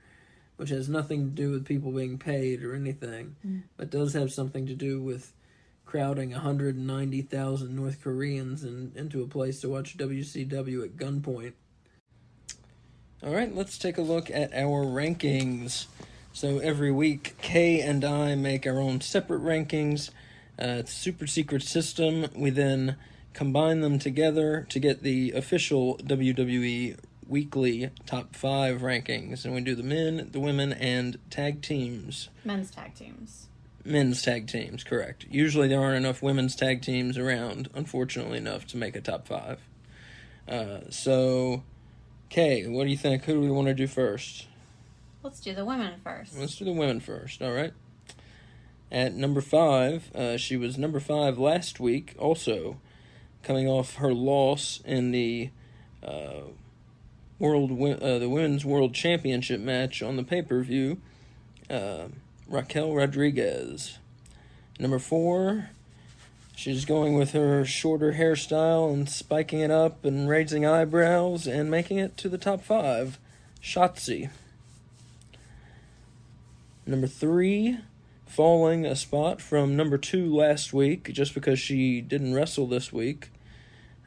[SPEAKER 1] which has nothing to do with people being paid or anything, but does have something to do with crowding 190,000 North Koreans into a place to watch WCW at gunpoint. All right, let's take a look at our rankings. So every week, Kay and I make our own separate rankings. It's a super secret system. We then combine them together to get the official WWE Weekly top 5 rankings. And we do the men, the women, and tag teams.
[SPEAKER 2] Men's tag teams.
[SPEAKER 1] Men's tag teams, correct. Usually there aren't enough women's tag teams around, unfortunately enough, to make a top 5. So, Kay, what do you think? Who do we want to do first?
[SPEAKER 2] Let's do the women first.
[SPEAKER 1] Let's do the women first, all right. At number 5, she was number 5 last week, also coming off her loss in the the Women's World Championship match on the pay-per-view, Raquel Rodriguez. Number 4, she's going with her shorter hairstyle and spiking it up and raising eyebrows and making it to the top 5, Shotzi. Number 3, falling a spot from number 2 last week, just because she didn't wrestle this week,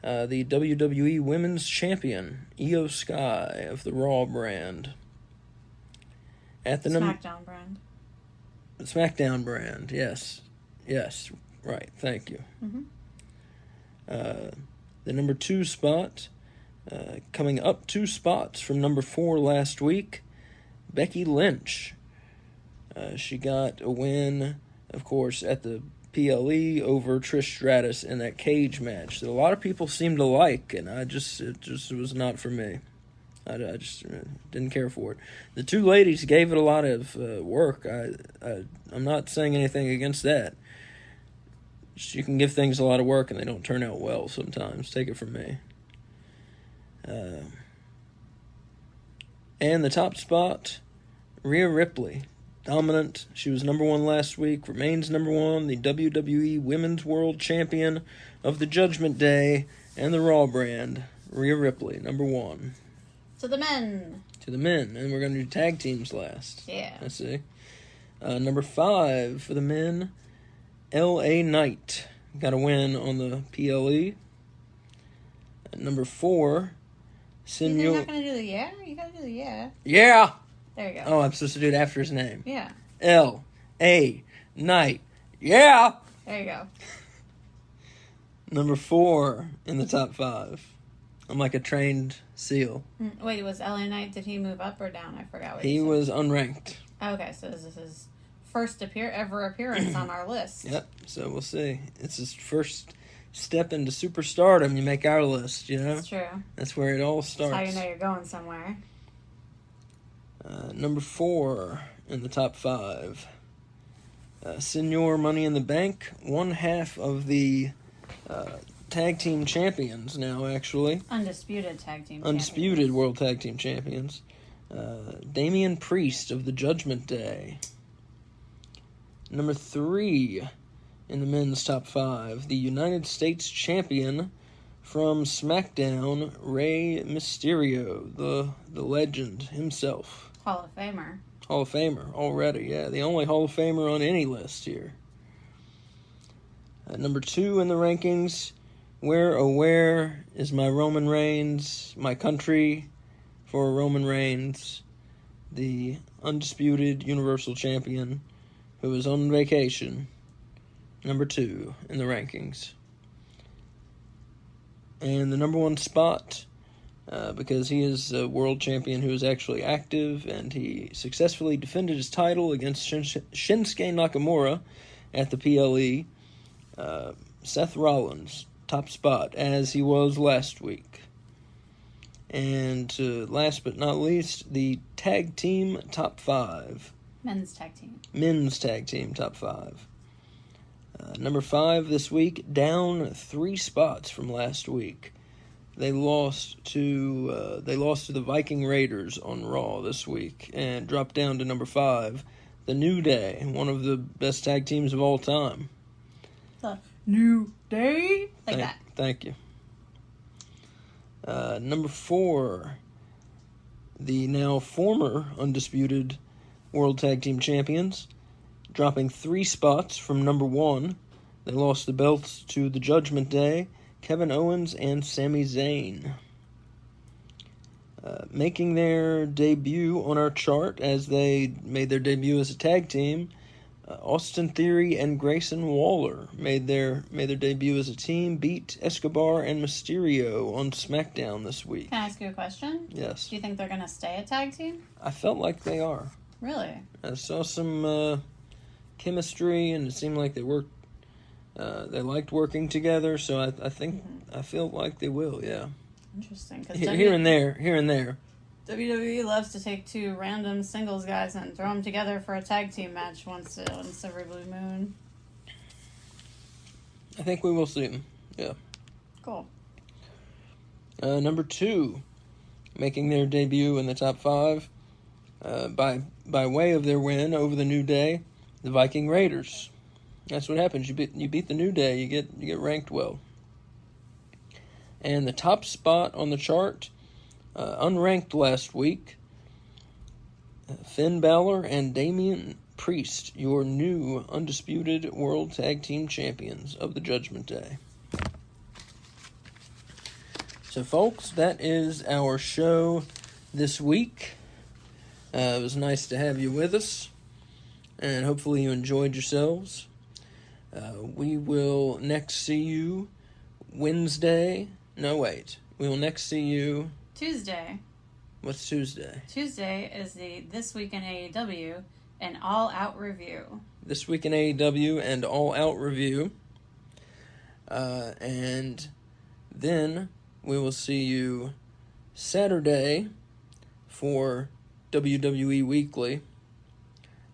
[SPEAKER 1] the WWE Women's Champion, Io Sky of the Raw brand. at the
[SPEAKER 2] SmackDown brand.
[SPEAKER 1] SmackDown brand, yes, right. Thank you.
[SPEAKER 2] Mm-hmm.
[SPEAKER 1] The number 2 spot, coming up 2 spots from number 4 last week, Becky Lynch. She got a win, of course, at the PLE over Trish Stratus in that cage match that a lot of people seem to like, and it just was not for me. I just didn't care for it. The 2 ladies gave it a lot of work. I'm not saying anything against that. You can give things a lot of work and they don't turn out well sometimes. Take it from me. And the top spot, Rhea Ripley. Dominant. She was number 1 last week. Remains number 1. The WWE Women's World Champion of the Judgment Day and the Raw brand. Rhea Ripley, number 1.
[SPEAKER 2] To the men.
[SPEAKER 1] And we're going to do tag teams last.
[SPEAKER 2] Yeah.
[SPEAKER 1] I see. Number 5 for the men, L.A. Knight. Got a win on the PLE. Number 4, Senor...
[SPEAKER 2] You're not going to do the yeah? You got to do the yeah.
[SPEAKER 1] Yeah!
[SPEAKER 2] There you go.
[SPEAKER 1] Oh, I'm supposed to do it after his name.
[SPEAKER 2] Yeah.
[SPEAKER 1] L.A. Knight. Yeah!
[SPEAKER 2] There you go.
[SPEAKER 1] Number 4 in the top 5. I'm like a trained seal.
[SPEAKER 2] Wait, was LA Knight, did he move up or down? I forgot what
[SPEAKER 1] He
[SPEAKER 2] said.
[SPEAKER 1] was unranked.
[SPEAKER 2] Okay, so this is his first ever appearance on our list.
[SPEAKER 1] Yep, so we'll see. It's his first step into superstardom. You make our list, you know?
[SPEAKER 2] That's true.
[SPEAKER 1] That's where it all starts.
[SPEAKER 2] That's how you know you're going somewhere.
[SPEAKER 1] Number 4 in the top 5. Senor Money in the Bank, one half of the tag team champions now, actually.
[SPEAKER 2] Undisputed tag team
[SPEAKER 1] Undisputed
[SPEAKER 2] champions.
[SPEAKER 1] World Tag Team Champions. Damian Priest of the Judgment Day. Number 3 in the men's top 5. The United States Champion from SmackDown, Rey Mysterio, the legend himself.
[SPEAKER 2] Hall of Famer.
[SPEAKER 1] Hall of Famer already, yeah. The only Hall of Famer on any list here. Number 2 in the rankings. Where, oh where is my Roman Reigns, my country for Roman Reigns, the undisputed Universal Champion who is on vacation. Number 2 in the rankings. And the number 1 spot, because he is a world champion who is actually active, and he successfully defended his title against Shinsuke Nakamura at the PLE. Seth Rollins, top spot, as he was last week. And last but not least, the tag team top 5.
[SPEAKER 2] Men's tag team.
[SPEAKER 1] Men's tag team top 5. Number 5 this week, down 3 spots from last week. They lost to the Viking Raiders on Raw this week and dropped down to number 5. The New Day, one of the best tag teams of all time.
[SPEAKER 2] The New Day? Like that.
[SPEAKER 1] Thank you. Number 4, the now former undisputed World Tag Team Champions, dropping 3 spots from number 1. They lost the belts to the Judgment Day, Kevin Owens and Sami Zayn. Making their debut on our chart as they made their debut as a tag team, Austin Theory and Grayson Waller made their debut as a team, beat Escobar and Mysterio on SmackDown this week.
[SPEAKER 2] Can I ask you a question?
[SPEAKER 1] Yes.
[SPEAKER 2] Do you think they're going to stay a tag team?
[SPEAKER 1] I felt like they are.
[SPEAKER 2] Really?
[SPEAKER 1] I saw some chemistry, and it seemed like they worked. They liked working together, so I think I feel like they will. Yeah.
[SPEAKER 2] Interesting. Cause
[SPEAKER 1] Here and there.
[SPEAKER 2] WWE loves to take 2 random singles guys and throw them together for a tag team match once every blue moon.
[SPEAKER 1] I think we will see them. Yeah.
[SPEAKER 2] Cool.
[SPEAKER 1] Number 2, making their debut in the top 5, by way of their win over the New Day, the Viking Raiders. That's what happens. You beat the New Day, you get ranked well. And the top spot on the chart, unranked last week, Finn Balor and Damian Priest, your new undisputed World Tag Team Champions of the Judgment Day. So, folks, that is our show this week. It was nice to have you with us, and hopefully you enjoyed yourselves. We will next see you Wednesday. No, wait. We will next see you...
[SPEAKER 2] Tuesday.
[SPEAKER 1] What's Tuesday?
[SPEAKER 2] Tuesday is the This Week in AEW and All Out Review.
[SPEAKER 1] This Week in AEW and All Out Review. And then we will see you Saturday for WWE Weekly.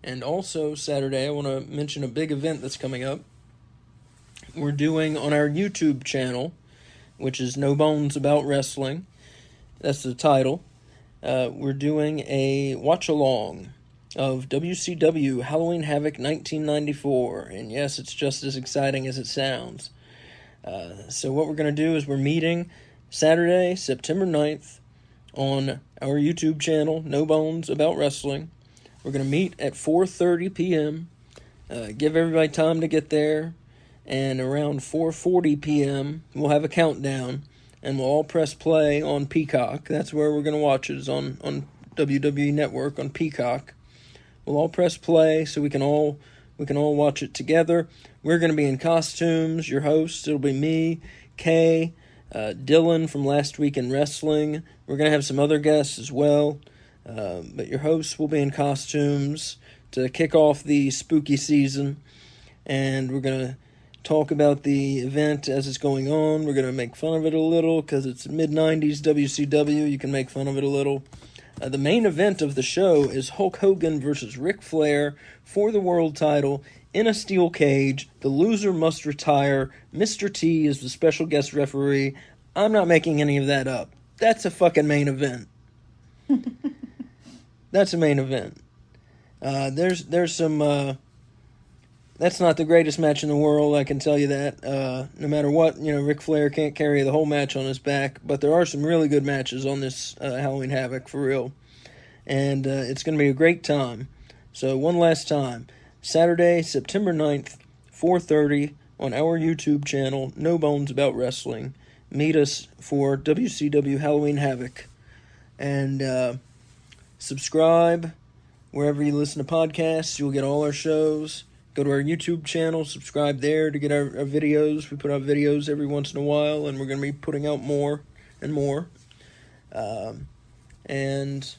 [SPEAKER 1] And also Saturday, I want to mention a big event that's coming up. We're doing on our YouTube channel, which is No Bones About Wrestling. That's the title. We're doing a watch-along of WCW Halloween Havoc 1994. And yes, it's just as exciting as it sounds. So what we're going to do is we're meeting Saturday, September 9th, on our YouTube channel, No Bones About Wrestling. We're going to meet at 4:30 p.m., give everybody time to get there, and around 4:40 p.m., we'll have a countdown, and we'll all press play on Peacock. That's where we're going to watch it, is on WWE Network on Peacock. We'll all press play so we can all watch it together. We're going to be in costumes. Your hosts, it'll be me, Kay, Dylan from Last Week in Wrestling. We're going to have some other guests as well. But your hosts will be in costumes to kick off the spooky season. And we're going to talk about the event as it's going on. We're going to make fun of it a little because it's mid-90s WCW. You can make fun of it a little. The main event of the show is Hulk Hogan versus Ric Flair for the world title in a steel cage. The loser must retire. Mr. T is the special guest referee. I'm not making any of that up. That's a fucking main event. That's a main event. There's some... That's not the greatest match in the world, I can tell you that. No matter what, Ric Flair can't carry the whole match on his back, but there are some really good matches on this Halloween Havoc, for real. And it's going to be a great time. So one last time, Saturday, September 9th, 4:30, on our YouTube channel, No Bones About Wrestling. Meet us for WCW Halloween Havoc. And subscribe wherever you listen to podcasts. You'll get all our shows. Go to our YouTube channel, subscribe there to get our videos. We put out videos every once in a while, and we're going to be putting out more and more. And...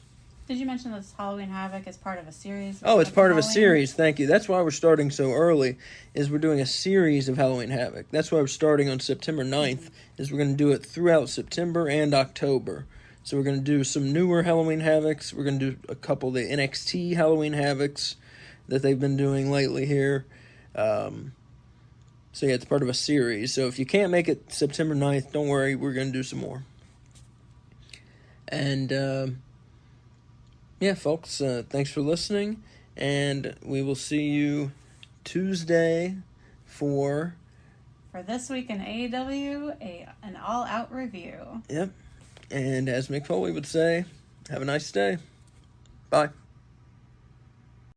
[SPEAKER 2] Did you mention this Halloween Havoc is part of a series?
[SPEAKER 1] Oh, it's part of a series, thank you. That's why we're starting so early, is we're doing a series of Halloween Havoc. That's why we're starting on September 9th, is we're going to do it throughout September and October. So we're going to do some newer Halloween Havocs. We're going to do a couple of the NXT Halloween Havocs that they've been doing lately here. So yeah, it's part of a series. So if you can't make it September 9th, don't worry, we're going to do some more. And yeah, folks, thanks for listening, and we will see you Tuesday for
[SPEAKER 2] This Week in AEW, an all-out review.
[SPEAKER 1] Yep, and as Mick Foley would say, have a nice day. Bye.